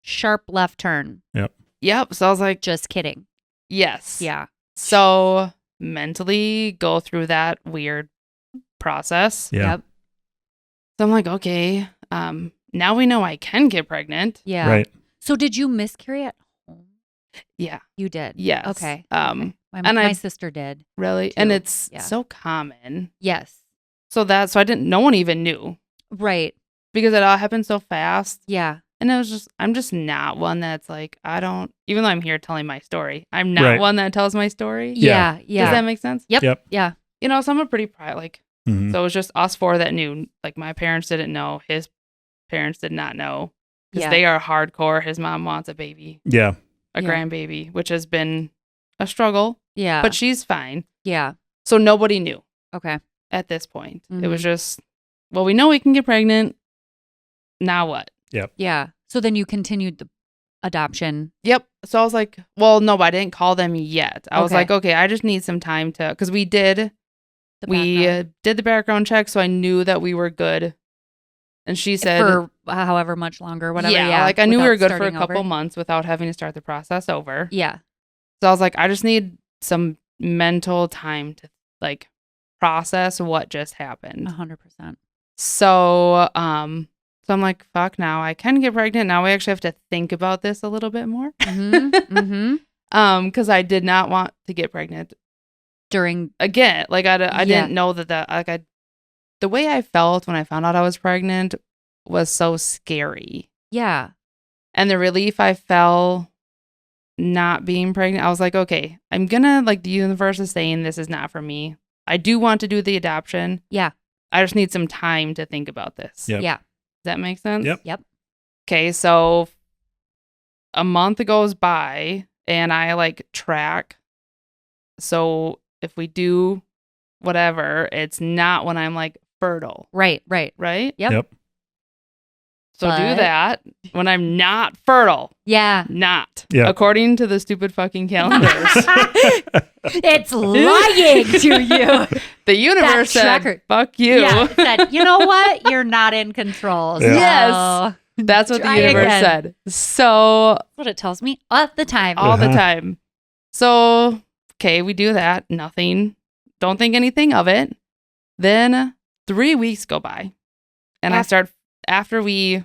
sharp left turn. Yep. So I was like, just kidding. Yes. Yeah. So mentally go through that weird process. Yeah. Yep. So I'm like, okay, now we know I can get pregnant. Yeah. Right. So did you miscarry at home? Yeah. You did? Yes. Okay. My sister did. Really? Too. And it's so common. Yes. So no one even knew. Right. Because it all happened so fast. Yeah. And it was just, I'm just not one that's like, even though I'm here telling my story, I'm not one that tells my story. Yeah. Yeah. Does that make sense? Yep. Yeah. So I'm a pretty private, so it was just us four that knew. Like, my parents didn't know. His parents did not know. Because they are hardcore. His mom wants a baby. Yeah. A grandbaby, which has been a struggle. Yeah. But she's fine. Yeah. So nobody knew. Okay. At this point. It was just, well, we know we can get pregnant. Now what? Yep. Yeah. So then you continued the adoption. Yep. So I was like, well, no, I didn't call them yet. I was like, okay, I just need some time to, because we did the background check, so I knew that we were good. And she said, for however much longer, whatever. Yeah, like I knew we were good for a couple months without having to start the process over. Yeah. So I was like, I just need some mental time to like process what just happened. 100%. So, so I'm like, fuck, now I can get pregnant. Now we actually have to think about this a little bit more. Because I did not want to get pregnant during again. Like I didn't know that the way I felt when I found out I was pregnant was so scary. Yeah. And the relief I felt not being pregnant, I was like, okay, I'm gonna, like, the universe is saying this is not for me. I do want to do the adoption. Yeah. I just need some time to think about this. Yep. Yeah. Does that make sense? Yep. Okay, so a month goes by and I like track. So if we do whatever, it's not when I'm like fertile. Right. Yep. So do that when I'm not fertile. Yeah. Not. Yeah. According to the stupid fucking calendars. It's lying to you. The universe said, fuck you. Yeah, it said, you know what? You're not in control. So yes. That's what the universe said. So. That's what it tells me all the time. All the time. So, okay, we do that. Nothing. Don't think anything of it. Then 3 weeks go by. And I start, after we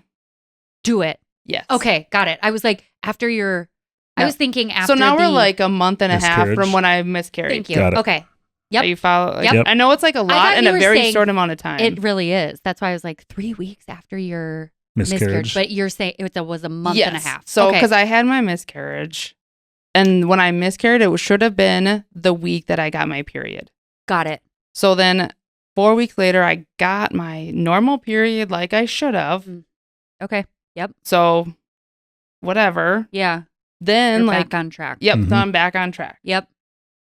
do it. Yes. Okay, got it. I was like, after your, I was thinking after. So now we're like a month and a half from when I miscarried. Thank you. Okay. Yep. You follow? Like, I know it's like a lot in a very short amount of time. It really is. That's why I was like 3 weeks after your miscarriage. But you're saying it was a month and a half. So because I had my miscarriage, and when I miscarried, it should have been the week that I got my period. Got it. So then 4 weeks later, I got my normal period like I should have. Okay. Yep. So whatever. Yeah. Then you're like back on track. Yep. So I'm back on track. Yep.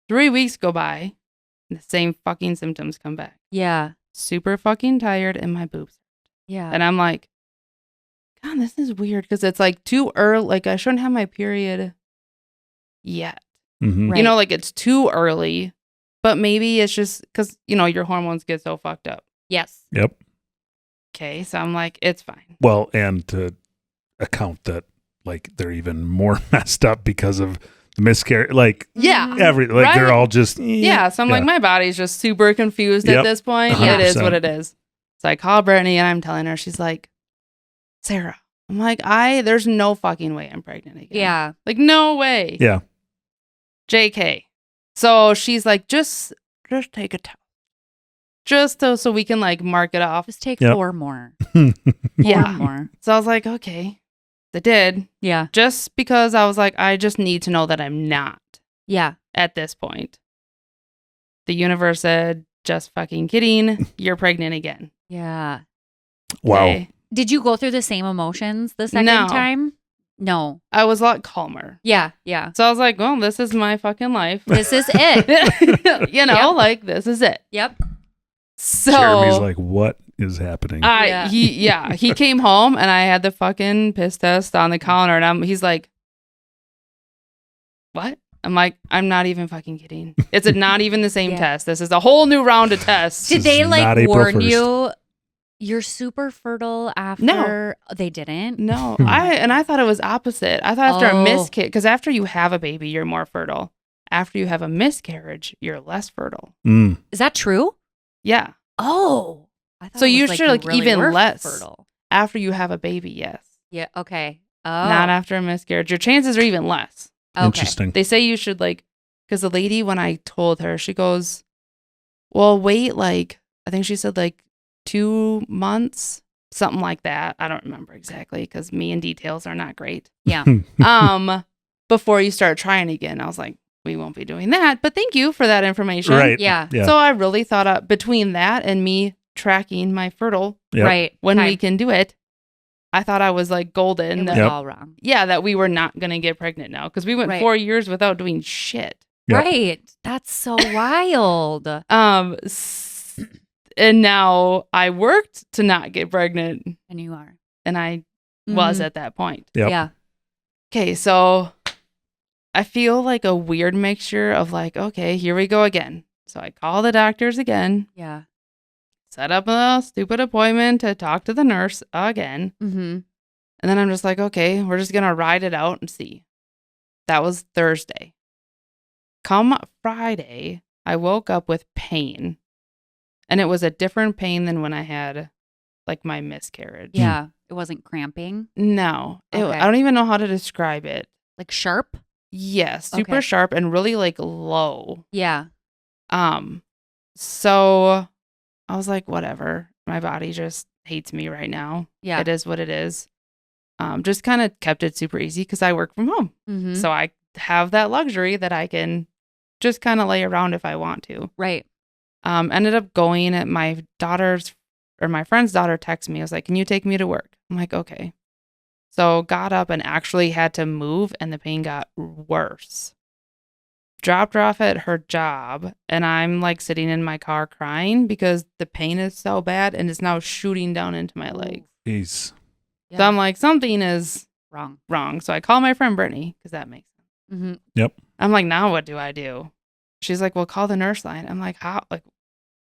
3 weeks go by. And the same fucking symptoms come back. Yeah. Super fucking tired and my boobs. Yeah. And I'm like, God, this is weird because it's like too early. Like I shouldn't have my period yet. Mm-hmm. Right. You know, like it's too early. But maybe it's just because, you know, your hormones get so fucked up. Yes. Yep. Okay. So I'm like, it's fine. Well, and to account that, like, they're even more messed up because of miscarriage. Like, they're all just. Yeah. So I'm like, my body's just super confused at this point. 100%. It is what it is. So I call Brittany and I'm telling her, she's like, Sarah. I'm like, there's no fucking way I'm pregnant again. Yeah. Like, no way. Yeah. JK. So she's like, just take a test. Just so we can like mark it off. Just take 4 more. 4 yeah. more. So I was like, okay. I did. Yeah. Just because I was like, I just need to know that I'm not. Yeah. At this point. The universe said, just fucking kidding. You're pregnant again. Yeah. Wow. Okay. Did you go through the same emotions the second time? No. I was a lot calmer. Yeah, yeah. So I was like, well, this is my fucking life. This is it. You know, like, this is it. Yep. So Jeremy's like, what is happening? He came home and I had the fucking piss test on the counter and he's like, what? I'm like, I'm not even fucking kidding. It's not even the same test. This is a whole new round of tests. Did they like warn you? You're super fertile after. No, they didn't. No, I thought it was opposite. I thought after a miscarriage, because after you have a baby, you're more fertile. After you have a miscarriage, you're less fertile. Is that true? Yeah. Oh, I thought so. You should like really even less fertile after you have a baby. Yes. Yeah. Okay. Oh. Not after a miscarriage. Your chances are even less. Okay. Interesting. They say you should like, because the lady, when I told her, she goes, well, wait, like, I think she said like 2 months something like that. I don't remember exactly because me and details are not great. Yeah. Before you start trying again, I was like, we won't be doing that, but thank you for that information. Right. Yeah. So I really thought between that and me tracking my fertile, right, when we can do it, I thought I was like golden. It was all wrong. Yeah, that we were not going to get pregnant now because we went 4 years without doing shit. Yep. Right. That's so wild. And now I worked to not get pregnant. And you are. And I was at that point. Yep. Yeah. Okay, so I feel like a weird mixture of like, okay, here we go again. So I call the doctors again. Yeah. Set up a stupid appointment to talk to the nurse again. Mm-hmm. And then I'm just like, okay, we're just going to ride it out and see. That was Thursday. Come Friday, I woke up with pain. And it was a different pain than when I had like my miscarriage. Yeah. It wasn't cramping? No. Okay. I don't even know how to describe it. Like sharp? Yes. Super sharp and really like low. Yeah. So I was like, whatever. My body just hates me right now. Yeah. It is what it is. Just kind of kept it super easy because I work from home. Mm-hmm. So I have that luxury that I can just kind of lay around if I want to. Right. Ended up going at my friend's daughter texted me. I was like, can you take me to work? I'm like, okay. So got up and actually had to move and the pain got worse. Dropped her off at her job and I'm like sitting in my car crying because the pain is so bad and it's now shooting down into my legs. Jeez. Yeah. So I'm like, something is wrong. So I call my friend Brittany because that makes sense. Mm-hmm. Yep. I'm like, now what do I do? She's like, well, call the nurse line. I'm like, how? Like,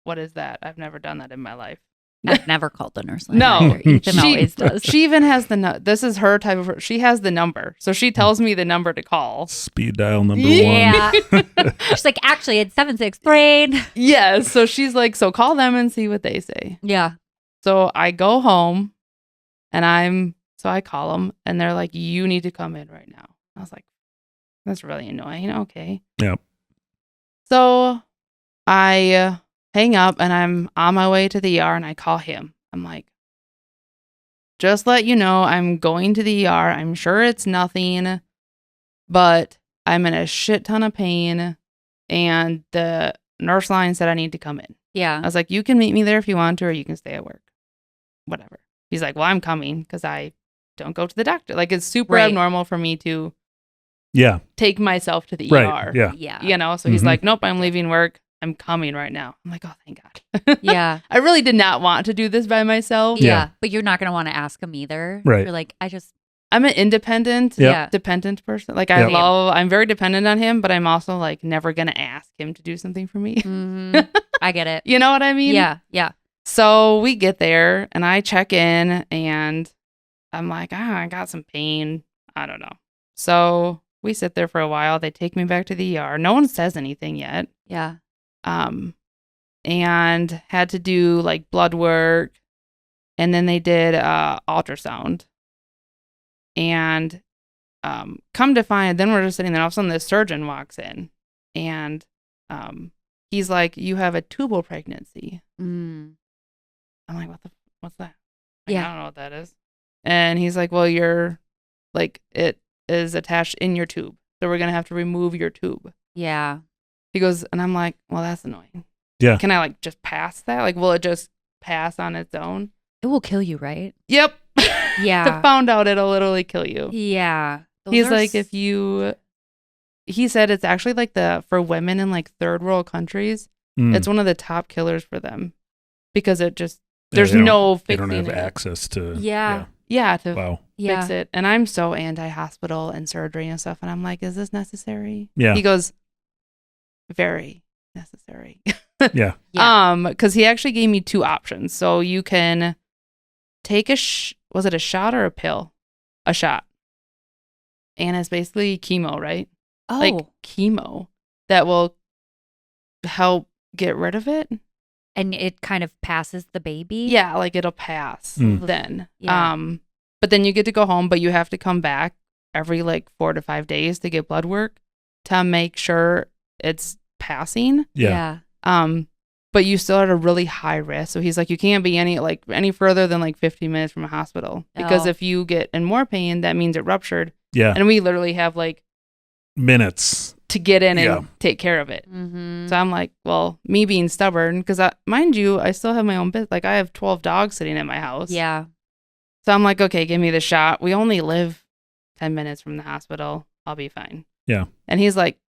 what is that? I've never done that in my life. I've never called the nurse line. No, Ethan always does. She even has this is her type of, she has the number. So she tells me the number to call. Speed dial number Yeah. one. She's like, actually, it's 763. Yeah. So she's like, so call them and see what they say. Yeah. So I go home and I call them and they're like, you need to come in right now. I was like, that's really annoying. Okay. Yep. So I hang up and I'm on my way to the ER and I call him. I'm like, just let you know, I'm going to the ER. I'm sure it's nothing, but I'm in a shit ton of pain and the nurse line said I need to come in. Yeah. I was like, you can meet me there if you want to, or you can stay at work. Whatever. He's like, well, I'm coming because I don't go to the doctor. Like, it's super abnormal for me to take myself to the ER. Yeah. You know, so he's like, nope, I'm leaving work. I'm coming right now. I'm like, oh, thank God. Yeah. I really did not want to do this by myself. Yeah. But you're not going to want to ask him either. Right. You're like, I'm an independent, dependent person. Like, I'm very dependent on him, but I'm also like never going to ask him to do something for me. Mm-hmm. I get it. You know what I mean? Yeah. Yeah. So we get there and I check in and I'm like, I got some pain. I don't know. So we sit there for a while. They take me back to the ER. No one says anything yet. Yeah. And had to do like blood work. And then they did ultrasound. And come to find, then we're just sitting there. All of a sudden, the surgeon walks in. And he's like, you have a tubal pregnancy. Mm. I'm like, what's that? Like, Yeah. I don't know what that is. And he's like, well, you're like, it is attached in your tube. So we're going to have to remove your tube. Yeah. He goes, and I'm like, well, that's annoying. Yeah. Can I like just pass that? Like, will it just pass on its own? It will kill you, right? Yep. Yeah. I found out it'll literally kill you. Yeah. He's like, he said it's actually like for women in like third world countries, it's one of the top killers for them because it just, there's no fixing it. They don't have it. access to. Yeah. Yeah. To wow. fix it. And I'm so anti-hospital and surgery and stuff. And I'm like, is this necessary? Yeah. He goes, very necessary. Yeah. Because he actually gave me 2 options. So you can take was it a shot or a pill? A shot. And it's basically chemo, right? Oh. Like chemo that will help get rid of it. And it kind of passes the baby? Yeah, like it'll pass then. Yeah. But then you get to go home, but you have to come back every like 4 to 5 days to get blood work to make sure it's passing. Yeah. but you still at a really high risk. So he's like, you can't be any further than like 15 minutes from a hospital, because if you get in more pain, that means it ruptured. Yeah. And we literally have like minutes to get in and take care of it. Mm-hmm. So I'm like, well, me being stubborn, because mind you, I still have my own business. Like I have 12 dogs sitting at my house. Yeah. So I'm like, okay, give me the shot. We only live 10 minutes from the hospital. I'll be fine. Yeah. And he's like,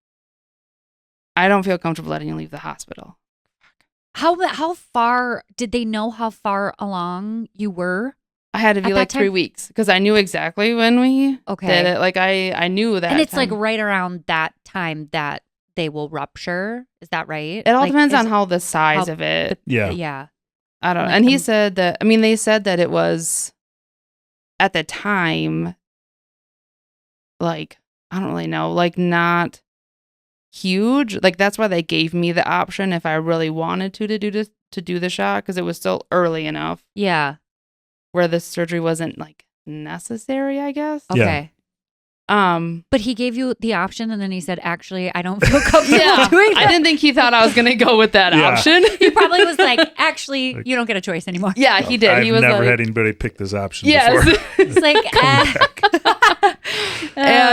I don't feel comfortable letting you leave the hospital. How far did they know how far along you were? I had to be like 3 weeks, because I knew exactly when we did it. Like I knew that. And it's like right around that time that they will rupture. Is that right? It all depends on how the size of it. Yeah. I don't know. And he said that, I mean, they said that it was at the time, like, I don't really know, like not huge. Like that's why they gave me the option if I really wanted to do the shot, because it was still early enough. Yeah. Where the surgery wasn't like necessary, I guess. Okay. But he gave you the option, and then he said, actually, I don't feel comfortable doing that. I didn't think he thought I was going to go with that option. He probably was like, actually, you don't get a choice anymore. Yeah, he did. He was never had anybody pick this option before. It's like,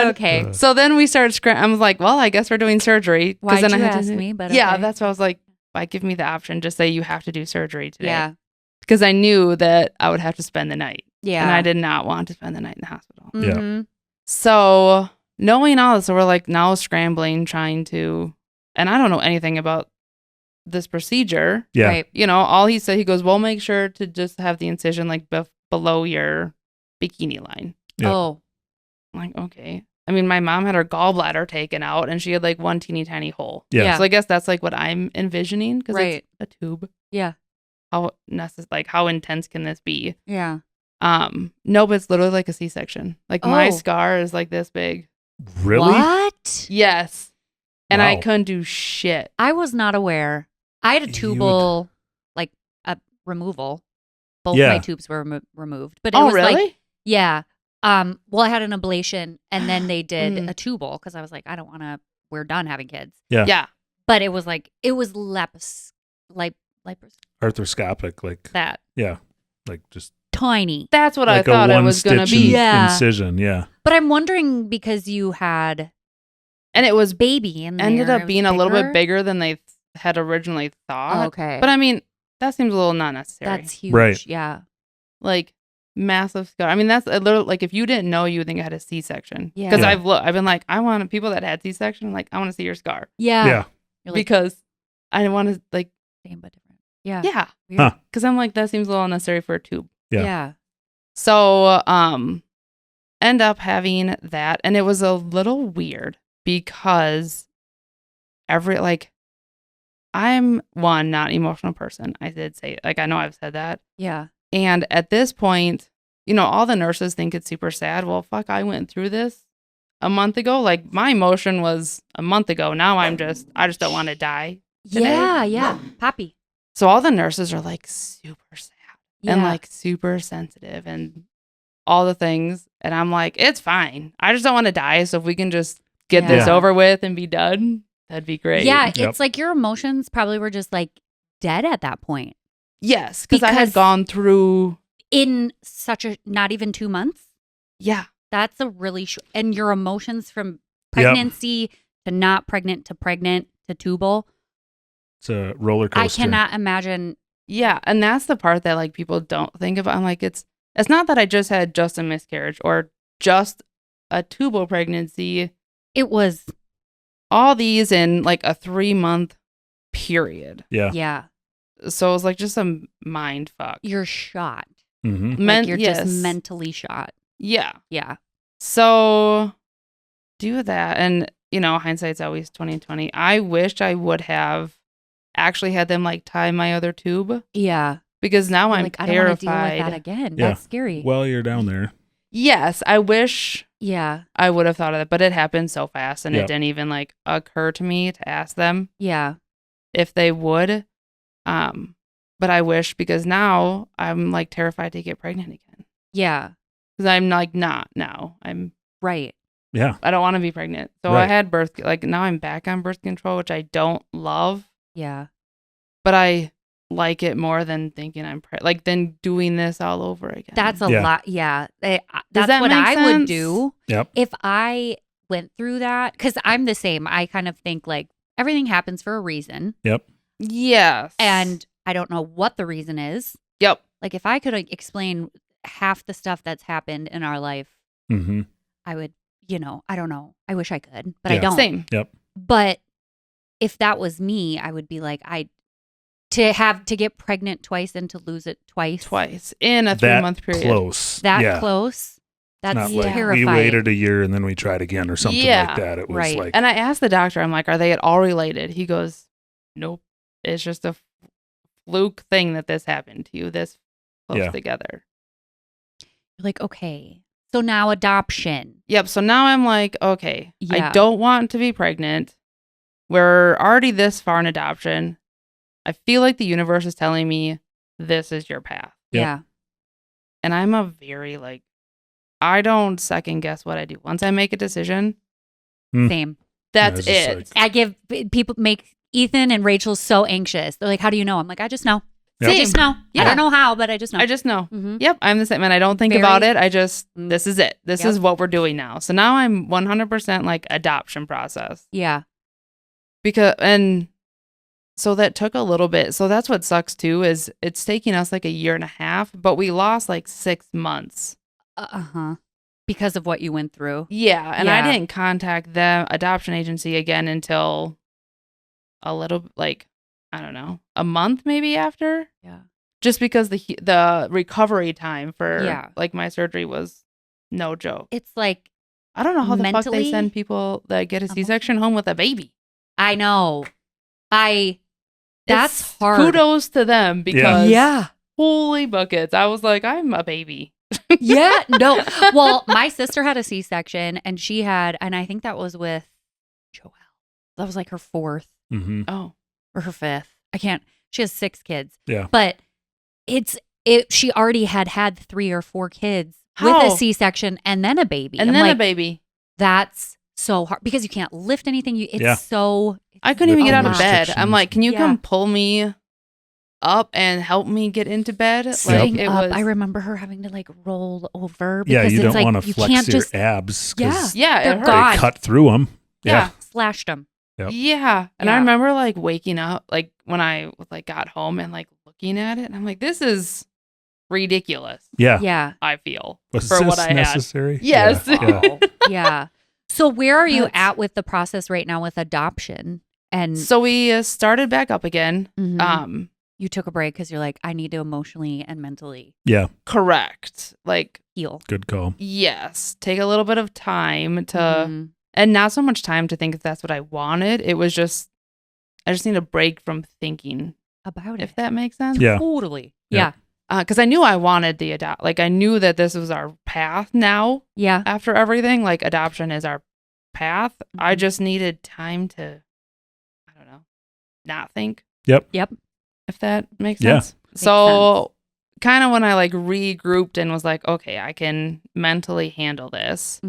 okay. So then we started I was like, well, I guess we're doing surgery. Why'd then you I had ask me? But yeah, okay. that's why I was like, why give me the option? Just say you have to do surgery today. Yeah. Because I knew that I would have to spend the night. Yeah. And I did not want to spend the night in the hospital. Mm-hmm. Yeah. So knowing all this, so we're like now scrambling, trying to, and I don't know anything about this procedure. Yeah. Right. You know, all he said, he goes, well, make sure to just have the incision like below your bikini line. Yeah. Oh. I'm like, okay. I mean, my mom had her gallbladder taken out and she had like one teeny tiny hole. Yeah. So I guess that's like what I'm envisioning, because it's a tube. Yeah. How intense can this be? Yeah. No, but it's literally like a C-section. Like my scar is like this big. Really? What? Yes. And I Wow. couldn't do shit. I was not aware. I had a tubal, like a removal. Both my tubes were removed. But it was really? like, yeah. Well, I had an ablation, and then they did a tubal, because I was like, we're done having kids. Yeah. Yeah. But it was Arthroscopic, like that. Yeah. Like just Tiny. That's what like I thought it was going to be. Incision, yeah. But I'm wondering, because you had And it was baby in there. ended up being a little bit bigger than they had originally thought. Okay. But I mean, that seems a little not necessary. That's huge. Right. Yeah. Like massive scar. I mean, that's a little, like if you didn't know, you would think I had a C-section. Yeah. Because I've been like, I want people that had C-section. I'm like, I want to see your scar. Yeah. Yeah. You're like, Because I want to like. same but different. Yeah. Yeah. Huh. Because I'm like, that seems a little unnecessary for a tube. Yeah. Yeah. So, end up having that, and it was a little weird because I'm one not emotional person. I did say, like, I know I've said that. Yeah. And at this point, you know, all the nurses think it's super sad. Well, fuck, I went through this a month ago. Like, my emotion was a month ago. Now I just don't want to die today. Yeah. Yeah. Poppy. So all the nurses are like super sad. Yeah. And like super sensitive and all the things. And I'm like, it's fine. I just don't want to die. So if we can just get this over with and be done, that'd be great. Yeah. It's like your emotions probably were just like dead at that point. Yes. Because I had gone through. In such a, not even 2 months. Yeah. That's a really, and your emotions from pregnancy to not pregnant to pregnant to tubal. It's a roller coaster. I cannot imagine. Yeah, and that's the part that like people don't think about. I'm like, it's not that I just had just a miscarriage or just a tubal pregnancy. It was all these in like a 3-month period. Yeah. Yeah. So it was like just a mind fuck. You're shot. Mm-hmm. Like you're just mentally shot. Yeah. Yeah. So do that. And, you know, hindsight's always 20/20. I wished I would have actually had them like tie my other tube. Yeah. Because now I'm like, terrified. I don't want to deal with that again. Yeah. That's scary. Well, you're down there. Yes. I wish yeah. I would have thought of that, but it happened so fast and it didn't even like occur to me to ask them. Yeah. If they would. But I wish, because now I'm like terrified to get pregnant again. Yeah. Because I'm like not now. I'm right. Yeah. I don't want to be pregnant. So I had now I'm back on birth control, which I don't love. Yeah. but I like it more than thinking like than doing this all over again. That's a lot. Yeah. That's that what I sense? would do. Yep. If I went through that, because I'm the same. I kind of think like everything happens for a reason. Yep. Yes. And I don't know what the reason is. Yep. Like if I could explain half the stuff that's happened in our life, I would, I don't know. I wish I could, but I don't. Same. Yep. But if that was me, I would be like, to get pregnant twice and to lose it twice in a 3-month period. Close. Close. That's not terrifying. Like we waited a year and then we tried again or something like that. It was like, and I asked the doctor, I'm like, are they at all related? He goes, nope. It's just a fluke thing that this happened to you this close together. You're like, okay, so now adoption. Yep. So now I'm like, okay, I don't want to be pregnant. We're already this far in adoption. I feel like the universe is telling me this is your path. Yep. Yeah. And I'm a very I don't second guess what I do. Once I make a decision. Same. That's it. I give make Ethan and Rachel so anxious. They're like, how do you know? I'm like, I just know. Yep. I just know. Yeah. I don't know how, but I just know. I just know. Yep. I'm the same. And I don't think about it. I just, this is it. This is what we're doing now. So now I'm 100% like adoption process. Yeah. So that took a little bit. So that's what sucks too, is it's taking us like a year and a half, but we lost like 6 months. Because of what you went through. Yeah. And I didn't contact the adoption agency again until a little, I don't know, a month maybe after. Yeah. Just because the recovery time for like my surgery was no joke. It's like, I don't know how the fuck they send people that get a C-section home with a baby. I know. That's hard. Kudos to them because holy buckets. I was like, I'm a baby. Yeah. No. Well, my sister had a C-section and she had, and I think that was with Joelle. That was like her 4th. Oh. Or her 5th. She has 6 kids. Yeah. But she already had 3 or 4 kids with a C-section and then a baby. And then a baby. That's so hard because you can't lift anything. I couldn't even get out of bed. I'm like, can you come pull me up and help me get into bed? Sitting up, I remember her having to roll over because you it's don't want to flex your just, abs. They're gone. They cut through them. Yeah. Slashed them. Yep. Yeah. And I remember waking up when I got home and looking at it and I'm like, this is ridiculous. Yeah. Yeah. I feel was for this what I necessary? Had. Yes. Yeah. So where are you at with the process right now with adoption? And so we started back up again. You took a break because you're like, I need to emotionally and mentally. Yeah. Correct. Heal. Good call. Yes. Take a little bit of time to, and not so much time to think if that's what I wanted. It was just, I just need a break from thinking about it. If that makes sense. Yeah. Totally. Yeah. Because I knew I wanted the I knew that this was our path now. Yeah. After everything, adoption is our path. I just needed time to, I don't know, not think. Yep. If that makes sense. So kind of when I regrouped and was like, okay, I can mentally handle this.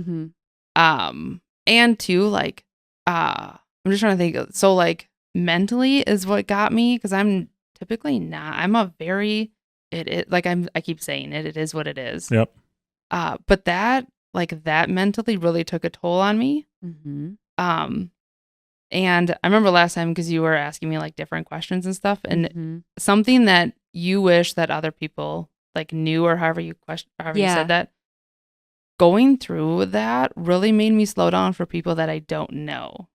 And two, I'm just trying to think. So mentally is what got me because I'm typically not. I'm a very I keep saying it is what it is. Yep. But that mentally really took a toll on me. And I remember last time because you were asking me different questions and stuff, and something that you wish that other people knew or however you said that. Going through that really made me slow down for people that I don't know.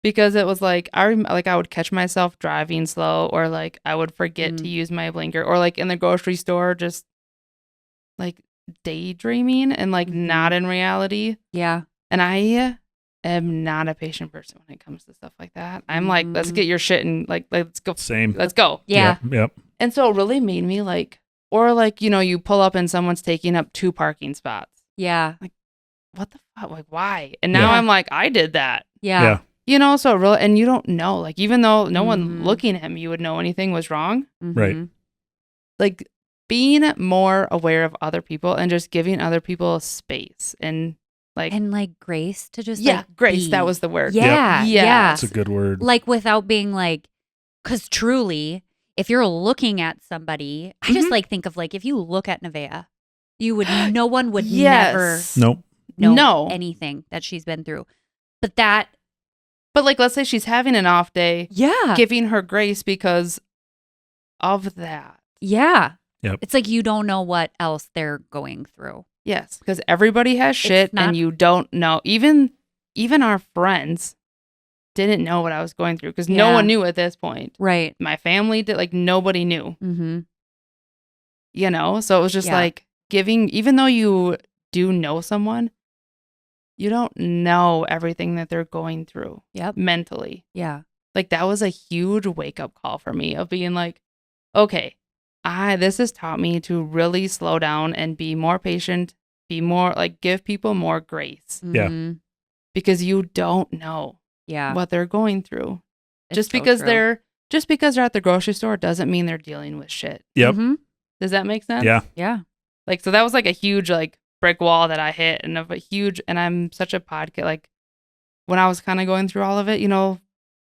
Because it was I would catch myself driving slow, or I would forget to use my blinker, or in the grocery store just daydreaming and not in reality. Yeah. And I am not a patient person when it comes to stuff like that. I'm let's get your shit and let's go. Same. Let's go. Yeah. Yep. And so it really made me or you pull up and someone's taking up 2 parking spots. Yeah. What the fuck? Why? And now I'm I did that. Yeah. So it really, and you don't know, even though no one looking at me would know anything was wrong. Right. Being more aware of other people and just giving other people space and grace to just grace. be. That was the word. Yeah. Yep. Yeah. That's a good word. Without being because truly, if you're looking at somebody, I just like think of like if you look at Nevaeh, you would no one would never know anything that she's been through. But like let's say she's having an off day. Yeah. Giving her grace because of that. Yeah. Yep. It's like you don't know what else they're going through. Yes, because everybody has shit and you don't know. Even our friends didn't know what I was going through because no one knew at this point. Right. My family did, like nobody knew. Mm-hmm. You know? So it was just like even though you do know someone, you don't know everything that they're going through mentally. Yeah. Like that was a huge wake up call for me of being like, okay, this has taught me to really slow down and be more patient, be more like give people more grace. Mm-hmm. Yeah. Because you don't know what they're going through. Just because they're at the grocery store doesn't mean they're dealing with shit. Yep. Mm-hmm. Does that make sense? Yeah. Yeah. Like so that was like a huge like brick wall that I hit and I'm such a podcast like when I was kind of going through all of it, you know,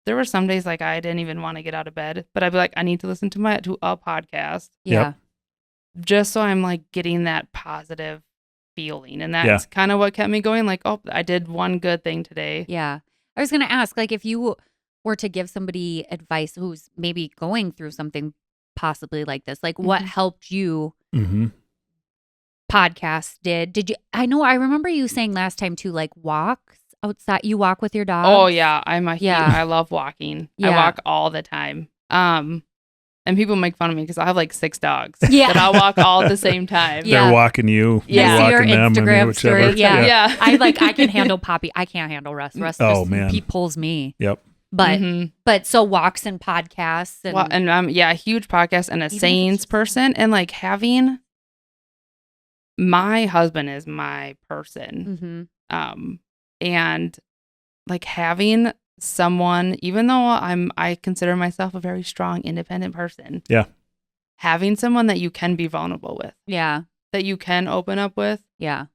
there were some days like I didn't even want to get out of bed, but I'd be like, I need to listen to a podcast. Yeah. Just so I'm like getting that positive feeling. And that's kind of what kept me going. Like, oh, I did one good thing today. Yeah. I was going to ask, like, if you were to give somebody advice who's maybe going through something possibly like this, like what helped you? Mm-hmm. Podcast did you? I remember you saying last time too, like walks outside. You walk with your dog. Oh yeah, I love walking. Yeah. I walk all the time. And people make fun of me because I have like 6 dogs. Yeah, that I walk all at the same time. They're walking you. Yeah, you're walking your them, Instagram and story. Yeah. I can handle Poppy. I can't handle Russ. Russ he pulls me. Yep. But so walks and podcasts and a huge podcast and a sayings person and like having. My husband is my person. And like having someone, even though I consider myself a very strong, independent person. Yeah. Having someone that you can be vulnerable with. Yeah. That you can open up with. Yeah.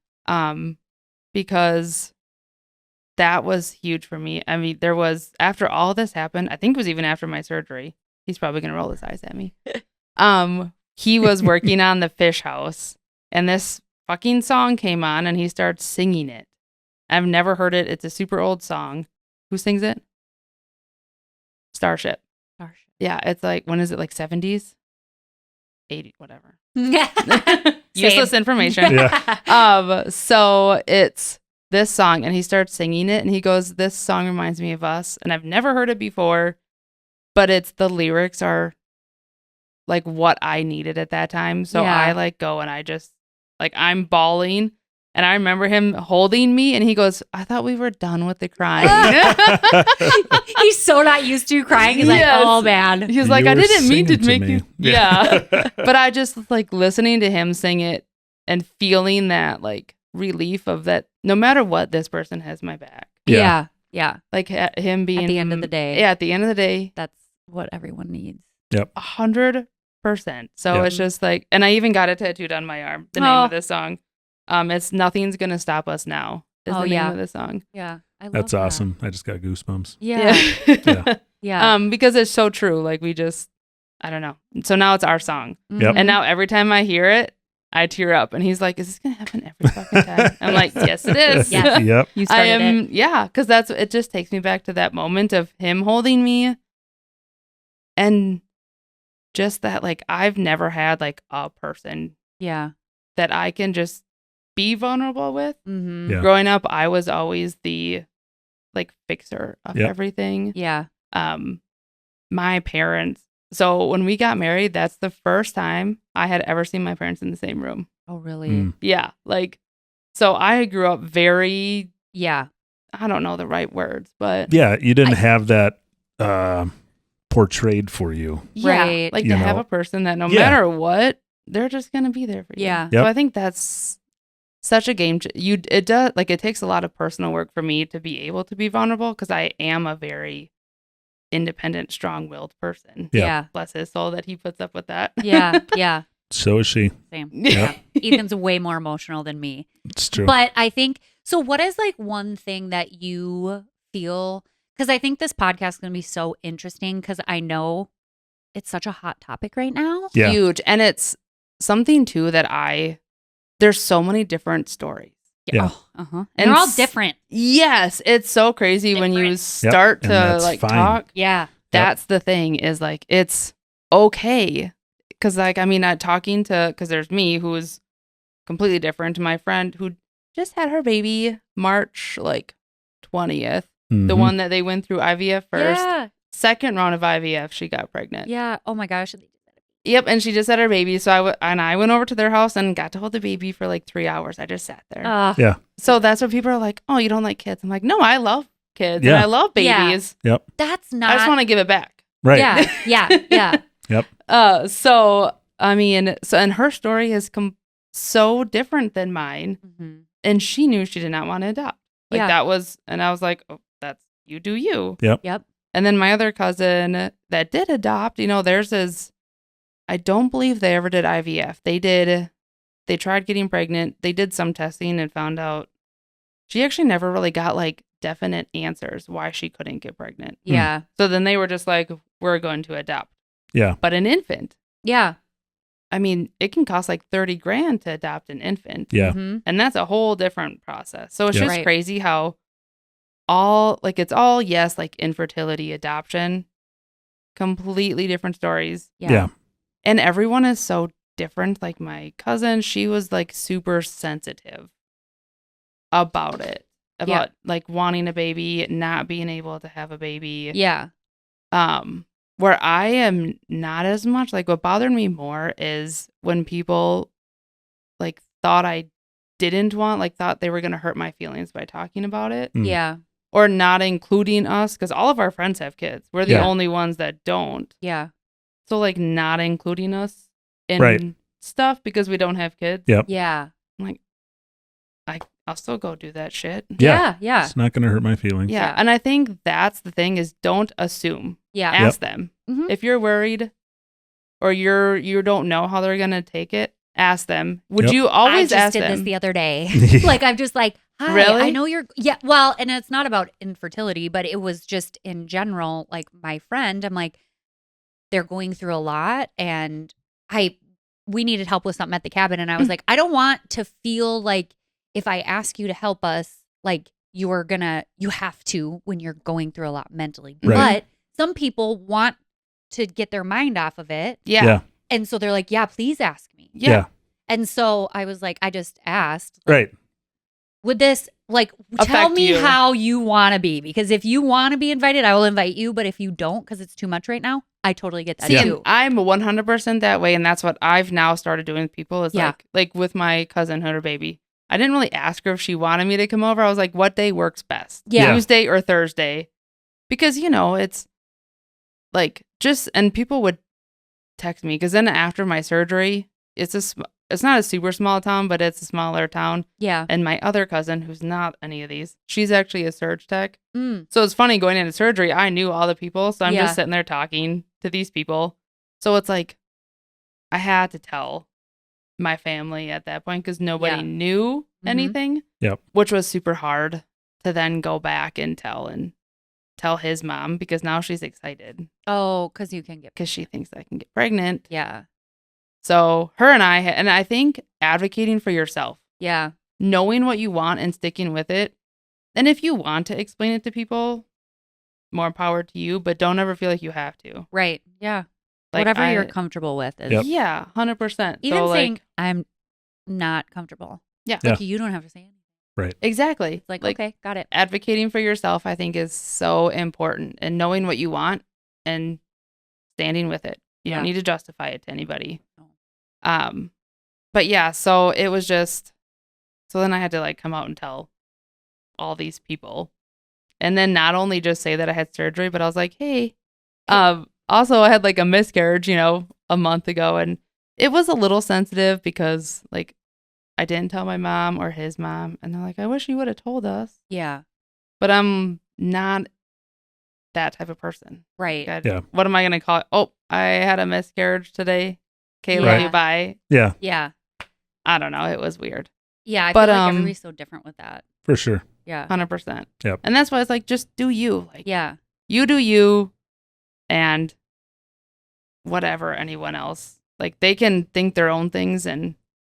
Because that was huge for me. I mean, there was, after all this happened, I think it was even after my surgery. He's probably going to roll his eyes at me. He was working on the fish house. And this fucking song came on and he started singing it. I've never heard it. It's a super old song. Who sings it? Starship. Yeah, it's like, when is it, like 70s? 80, whatever. Useless information. Yeah. So it's this song and he starts singing it and he goes, this song reminds me of us. And I've never heard it before, but the lyrics are like what I needed at that time. So I like go and I just, like, I'm bawling. And I remember him holding me and he goes, I thought we were done with the crying. He's so not used to crying. He's like, oh man. He's like, I didn't mean to make you. Yeah. But I just like listening to him sing it and feeling that like relief of that no matter what, this person has my back. Yeah. Like him being. At the end of the day. Yeah, at the end of the day. That's what everyone needs. Yep. 100%. So it's just like, and I even got it tattooed on my arm, the name of this song. It's Nothing's Gonna Stop Us Now is the name of the song. Yeah. I love That's awesome. I just got goosebumps. Yeah. Because it's so true. Like we just, I don't know. So now it's our song. Yep. And now every time I hear it, I tear up. And he's like, is this going to happen every fucking time? I'm like, yes, it is. Yes. Yep. You started it. Yeah. Because it just takes me back to that moment of him holding me. And just that, like, I've never had like a person that I can just be vulnerable with. Mm-hmm. Yeah. Growing up, I was always the like fixer of everything. Yeah. My parents. So when we got married, that's the first time I had ever seen my parents in the same room. Oh, really? Yeah. Like, so I grew up very. Yeah. I don't know the right words, but. Yeah. You didn't have that portrayed for you. Yeah. Right. Like to have a person that no matter what, they're just going to be there for you. Yeah. So I think that's such a game. It does, like, it takes a lot of personal work for me to be able to be vulnerable because I am a very independent, strong-willed person. Yeah. Bless his soul that he puts up with that. Yeah. So is she. Same. Yeah. Ethan's way more emotional than me. It's true. But I think, so what is like one thing that you feel, Because I think this podcast is going to be so interesting because I know it's such a hot topic right now. Yeah. Huge. And it's something too there's so many different stories. Yeah. Oh, and they're all different. Yes. It's so crazy when you start to like fine. talk. Yeah. That's the thing is like, it's okay. Cause like, I mean, cause there's me who is completely different to my friend who just had her baby March like 20th. Mm-hmm. The one that they went through IVF first. Yeah. Second round of IVF, she got pregnant. Yeah. Oh my gosh. Yep, and she just had her baby. So I went over to their house and got to hold the baby for like 3 hours. I just sat there. Yeah. So that's what people are like, oh, you don't like kids. I'm like, no, I love kids and I love babies. Yep. That's not. I just want to give it back. Right. Yeah. Yeah. Yeah. Yep. So, I mean, and her story is so different than mine. Mm-hmm. And she knew she did not want to adopt. Like that was, and I was like, oh, you do you. Yep. And then my other cousin that did adopt, theirs is, I don't believe they ever did IVF. They tried getting pregnant. They did some testing and found out she actually never really got like definite answers why she couldn't get pregnant. Yeah. So then they were just like, we're going to adopt. Yeah. But an infant. Yeah. I mean, it can cost like $30,000 to adopt an infant. Yeah. Mm-hmm. And that's a whole different process. So it's just crazy how it's all, yes, like infertility, adoption, completely different stories. Yeah. And everyone is so different. Like my cousin, she was like super sensitive about it, about like wanting a baby, not being able to have a baby. Yeah. Where I am not as much. Like what bothered me more is when people like thought I didn't want, like thought they were going to hurt my feelings by talking about it. Mm. Yeah. Or not including us, because all of our friends have kids. We're the only ones that don't. Yeah. So like not including us in stuff because we don't have kids. Yep. Yeah. I'm like, I'll still go do that shit. Yeah. Yeah. It's not going to hurt my feelings. Yeah. And I think that's the thing is don't assume. Yeah. Ask them. Mm-hmm. If you're worried or you don't know how they're going to take it, ask them. Would you always ask them? I just did this the other day. Like, I'm just like, hi, really? I know you're, well, and it's not about infertility, but it was just in general, like my friend, I'm like, they're going through a lot and we needed help with something at the cabin. And I was like, I don't want to feel like if I ask you to help us, like you have to when you're going through a lot mentally. Right. But some people want to get their mind off of it. Yeah. And so they're like, yeah, please ask me. Yeah. And so I was like, I just asked. Like, Right. Would this, like, tell me how you want to be? Because if you want to be invited, I will invite you. But if you don't, because it's too much right now, I totally get that too. I'm 100% that way. And that's what I've now started doing with people is like with my cousin, her baby. I didn't really ask her if she wanted me to come over. I was like, what day works best? Yeah. Tuesday or Thursday? Because, it's like and people would text me because then after my surgery, it's not a super small town, but it's a smaller town. Yeah. And my other cousin, who's not any of these, she's actually a surge tech. Mm. So it's funny going into surgery. I knew all the people. So I'm just sitting there talking to these people. So it's like I had to tell my family at that point because nobody knew anything. Yep. Which was super hard to then go back and tell his mom because now she's excited. Oh, because you can get because she thinks I can get pregnant. Yeah. So her and I think advocating for yourself. Yeah. Knowing what you want and sticking with it. And if you want to explain it to people, more power to you, but don't ever feel like you have to. Right. Yeah. Like whatever you're comfortable with. Is, Yeah, 100%. Even so saying I'm not comfortable. Yeah. Like you don't have to say anything. Right. Exactly. It's like, okay, got it. Advocating for yourself, I think, is so important. And knowing what you want and standing with it. You don't need to justify it to anybody. No. But yeah, so it was just, so then I had to like come out and tell all these people. And then not only just say that I had surgery, but I was like, hey, also I had like a miscarriage, a month ago. And it was a little sensitive because like I didn't tell my mom or his mom. And they're like, I wish you would have told us. Yeah. But I'm not that type of person. Right. What am I going to call it? Oh, I had a miscarriage today. Okay, love you, bye. Yeah. I don't know. It was weird. Yeah, I feel like everybody's so different with that. For sure. Yeah. 100%. Yep. And that's why it's like, just do you. Like, yeah. You do you, and whatever anyone else. Like, they can think their own things and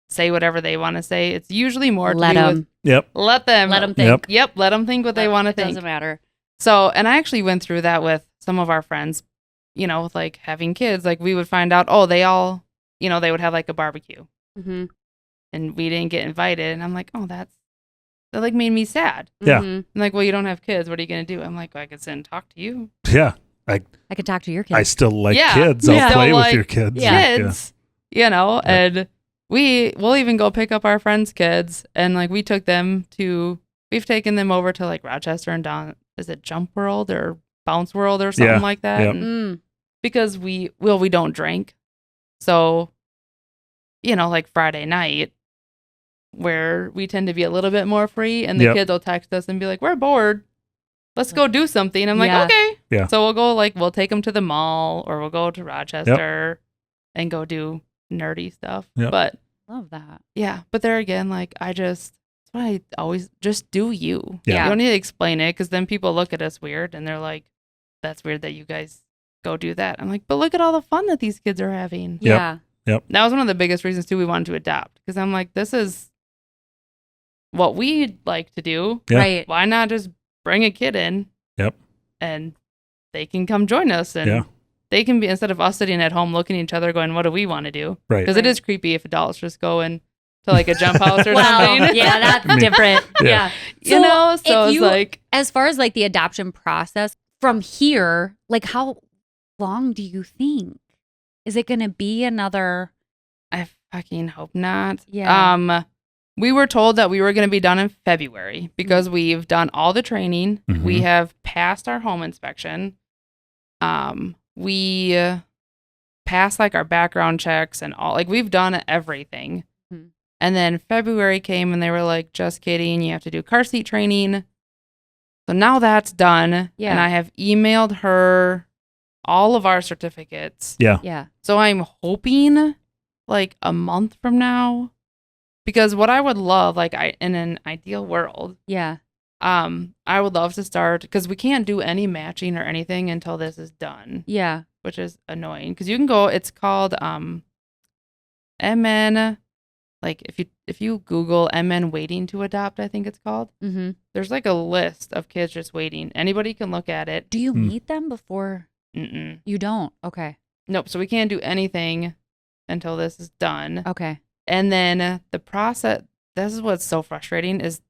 say whatever they want to say. It's usually more let to do them. with... Yep. Let them think. Yep, let them think what they want to think. Doesn't matter. So, and I actually went through that with some of our friends, with like having kids. Like, we would find out, they all, they would have like a barbecue. Mm-hmm. And we didn't get invited. And I'm like, that like made me sad. Yeah. I'm like, well, you don't have kids. What are you going to do? I'm like, well, I could sit and talk to you. Yeah. I could talk to your kids. I still like kids. I'll play with your kids. Kids, and we'll even go pick up our friends' kids. And like, we've taken them over to like Rochester and down, is it Jump World or Bounce World or something like that? Yep. And because we don't drink. So, like Friday night, where we tend to be a little bit more free, and the kids will text us and be like, we're bored. Let's go do something. I'm like, okay. Yeah. So we'll take them to the mall, or we'll go to Rochester and go do nerdy stuff. Yep. But love that. Yeah. But there again, like, that's why I always just do you. Yeah. You don't need to explain it, because then people look at us weird and they're like, that's weird that you guys go do that. I'm like, but look at all the fun that these kids are having. Yeah. Yep. That was one of the biggest reasons too we wanted to adopt, because I'm like, this is what we'd like to do. Yeah. Right. Why not just bring a kid in? Yep. And they can come join us, and they can be, instead of us sitting at home looking at each other going, what do we want to do? Right. Because it is creepy if adults just go in to like a jump house or something. Yeah, that's different. Yeah. So it's like, as far as like the adoption process from here, like how long do you think? Is it going to be another? I fucking hope not. Yeah. We were told that we were going to be done in February, because we've done all the training. Mm-hmm. We have passed our home inspection. We passed like our background checks and all, like, we've done everything. Mm-hmm. And then February came and they were like, just kidding, you have to do car seat training. So now that's done. Yeah. And I have emailed her all of our certificates. Yeah. Yeah. So I'm hoping like a month from now, because what I would love, like, in an ideal world, yeah, I would love to start, because we can't do any matching or anything until this is done. Yeah. Which is annoying, because you can go, it's called MN, like if you Google MN waiting to adopt, I think it's called. Mm-hmm. There's like a list of kids just waiting. Anybody can look at it. Do you meet them before? Mm-mm. You don't? Okay. Nope. So we can't do anything until this is done. Okay. And then the process, this is what's so frustrating, is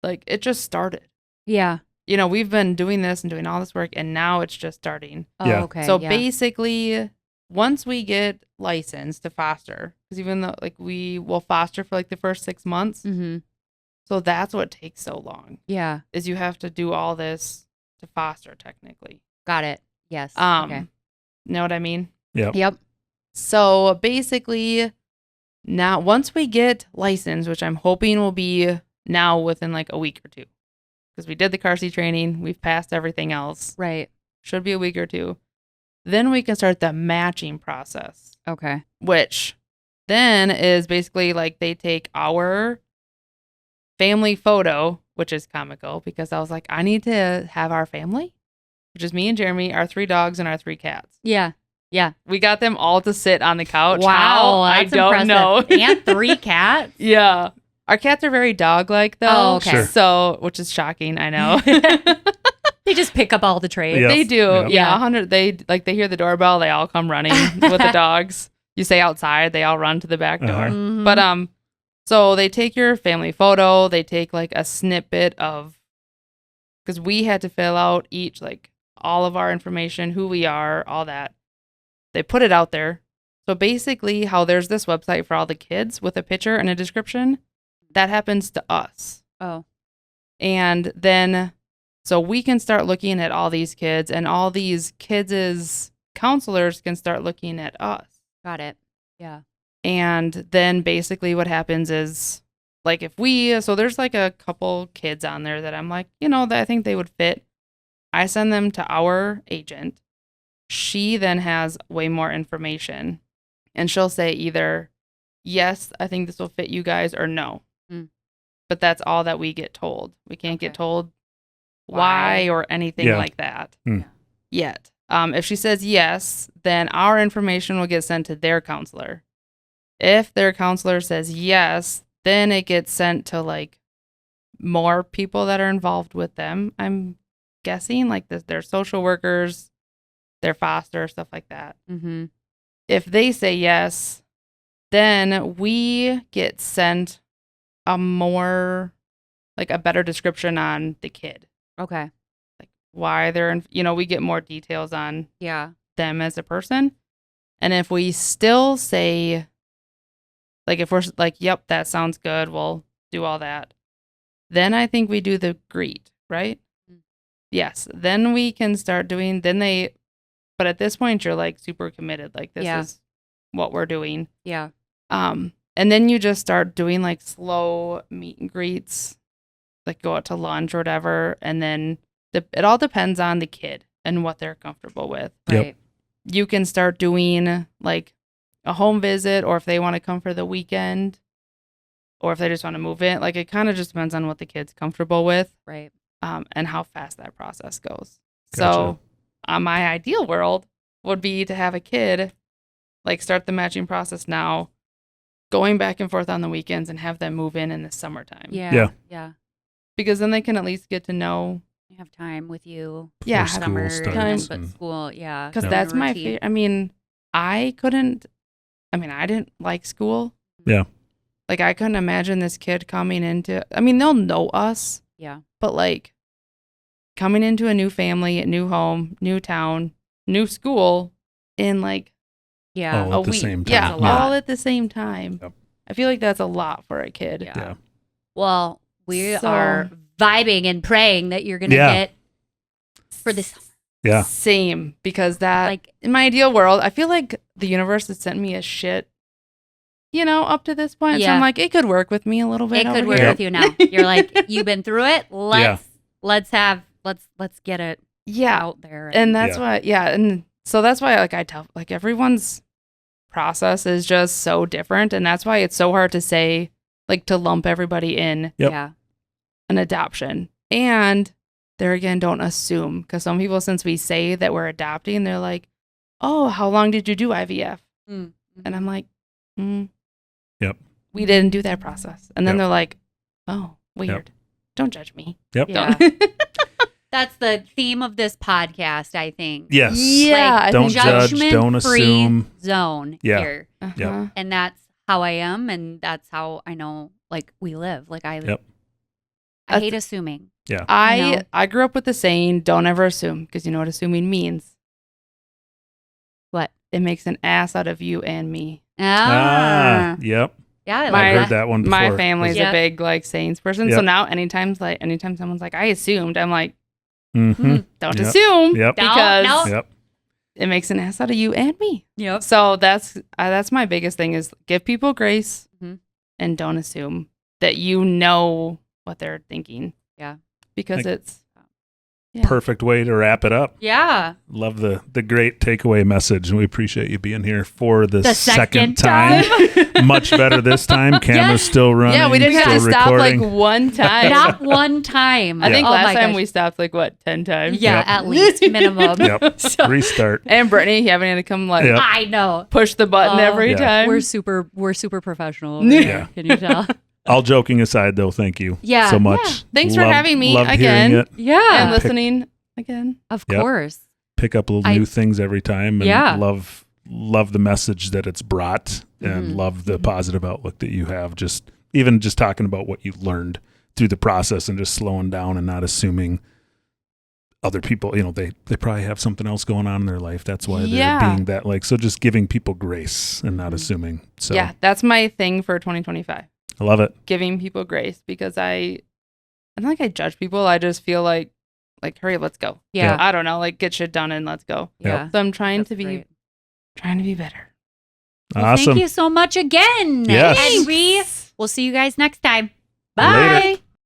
like, it just started. Yeah. We've been doing this and doing all this work, and now it's just starting. Oh, Yeah. okay. So basically, once we get licensed to foster, because even though like we will foster for like the first 6 months, mm-hmm. So that's what takes so long. Yeah. Is you have to do all this to foster technically. Got it. Yes. Okay. Know what I mean? Yep. Yep. So basically, now once we get licensed, which I'm hoping will be now within like a week or two, because we did the car seat training, we've passed everything else. Right. Should be a week or two. Then we can start the matching process. Okay. Which then is basically like they take our family photo, which is comical, because I was like, I need to have our family, which is me and Jeremy, our 3 dogs, and our 3 cats. Yeah. Yeah. We got them all to sit on the couch. Wow. How? I don't know. And 3 cats? Yeah. Our cats are very dog-like, though. Oh, okay. Sure. So, which is shocking, I know. They just pick up all the trays. Yep. They do. Yep. Yeah. 100. They hear the doorbell, they all come running with the dogs. You say outside, they all run to the back door. Mm-hmm. But so they take your family photo, they take like a snippet of, because we had to fill out each, like all of our information, who we are, all that. They put it out there. So basically, how there's this website for all the kids with a picture and a description, that happens to us. Oh. And then, so we can start looking at all these kids, and all these kids' counselors can start looking at us. Got it. Yeah. And then basically what happens is, like, so there's like a couple kids on there that I'm like, that I think they would fit. I send them to our agent. She then has way more information, and she'll say either, yes, I think this will fit you guys, or no. Mm. but that's all that we get told. We can't get told why or anything like that yet. If she says yes, then our information will get sent to their counselor. If their counselor says yes, then it gets sent to like more people that are involved with them. I'm guessing like their social workers, their foster, stuff like that. Mm-hmm. If they say yes, then we get sent a better description on the kid. Okay. Like why they're in, we get more details on them as a person. And if we still say, like, if we're like, yep, that sounds good, we'll do all that, then I think we do the greet, right? Mm-hmm. Yes. Then we can start doing, but at this point, you're like super committed. Like, this is what we're doing. Yeah. And then you just start doing like slow meet and greets, like go out to lunch or whatever. And then it all depends on the kid and what they're comfortable with. Right. Yep. You can start doing like a home visit, or if they want to come for the weekend, or if they just want to move in. Like, it kind of just depends on what the kid's comfortable with. Right. And how fast that process goes. Gotcha. So my ideal world would be to have a kid like start the matching process now, going back and forth on the weekends, and have them move in the summertime. Yeah. Because then they can at least get to know. You have time with you. Before Summer school time, starts but and- school, Because that's my favorite. I mean, I didn't like school. Yeah. Like, I couldn't imagine this kid coming into, they'll know us. Yeah. But like coming into a new family, a new home, new town, new school in like all a at the week. same time. Yeah, all at the same time. Yep. I feel like that's a lot for a kid. Yeah. Well, we are vibing and praying that you're going to get for this summer. Yeah. Same, because that, in my ideal world, I feel like the universe has sent me a shit, up to this point. So I'm like, it could work with me a little bit. It could work with you now. You're like, you've been through it. Let's get it out there. And that's why, and so that's why, like, I tell, like, everyone's process is just so different, and that's why it's so hard to say, like, to lump everybody in an adoption. And there again, don't assume, because some people, since we say that we're adopting, they're like, oh, how long did you do IVF? Mm-hmm. And I'm like, Yep. We didn't do that process. And then they're like, oh, weird. Yep. Don't judge me. Yep. Yeah. That's the theme of this podcast, I think. Yes. Yeah. Like, don't judge, don't assume. Zone here. Uh-huh. Yep. And that's how I am, and that's how I know, like, we live. Like, I hate assuming. Yeah. I grew up with the saying, don't ever assume, because you know what assuming means? What? It makes an ass out of you and me. Yep. Yeah, I heard that one before. My family's a big, like, sayings person. Yep. So now anytime someone's like, I assumed, I'm like, don't Yep. assume. Yep. Because Yep. it makes an ass out of you and me. Yep. So that's my biggest thing is give people grace and don't assume that you know what they're thinking. Yeah. Because it's perfect way to wrap it up. Yeah. Love the great takeaway message, and we appreciate you being here for the second time. Much better this time. Camera's still running. Yeah, we didn't have to stop recording. like one time. Not one time. I think last time we stopped like 10 times. Yeah, at least minimum. Yep. Restart. And Brittany having to come like I know. Push the button every time. We're super professional over here. Can you tell? All joking aside, though, thank you so much. Yeah. Thanks for having me again. It. Yeah. And listening again. Of course. Pick up little new things every time. And love the message that it's brought and love the positive outlook that you have. Just talking about what you learned through the process and just slowing down and not assuming other people, they probably have something else going on in their life. That's why they're being that so just giving people grace and not assuming. So yeah, that's my thing for 2025. I love it. Giving people grace, because I don't like I judge people. I just feel like hurry, let's go. Yeah. I don't know, like get shit done and let's go. Yeah. So I'm trying to be better. Well, awesome. Thank you so much again. Yes. And we will see you guys next time. Bye. Later.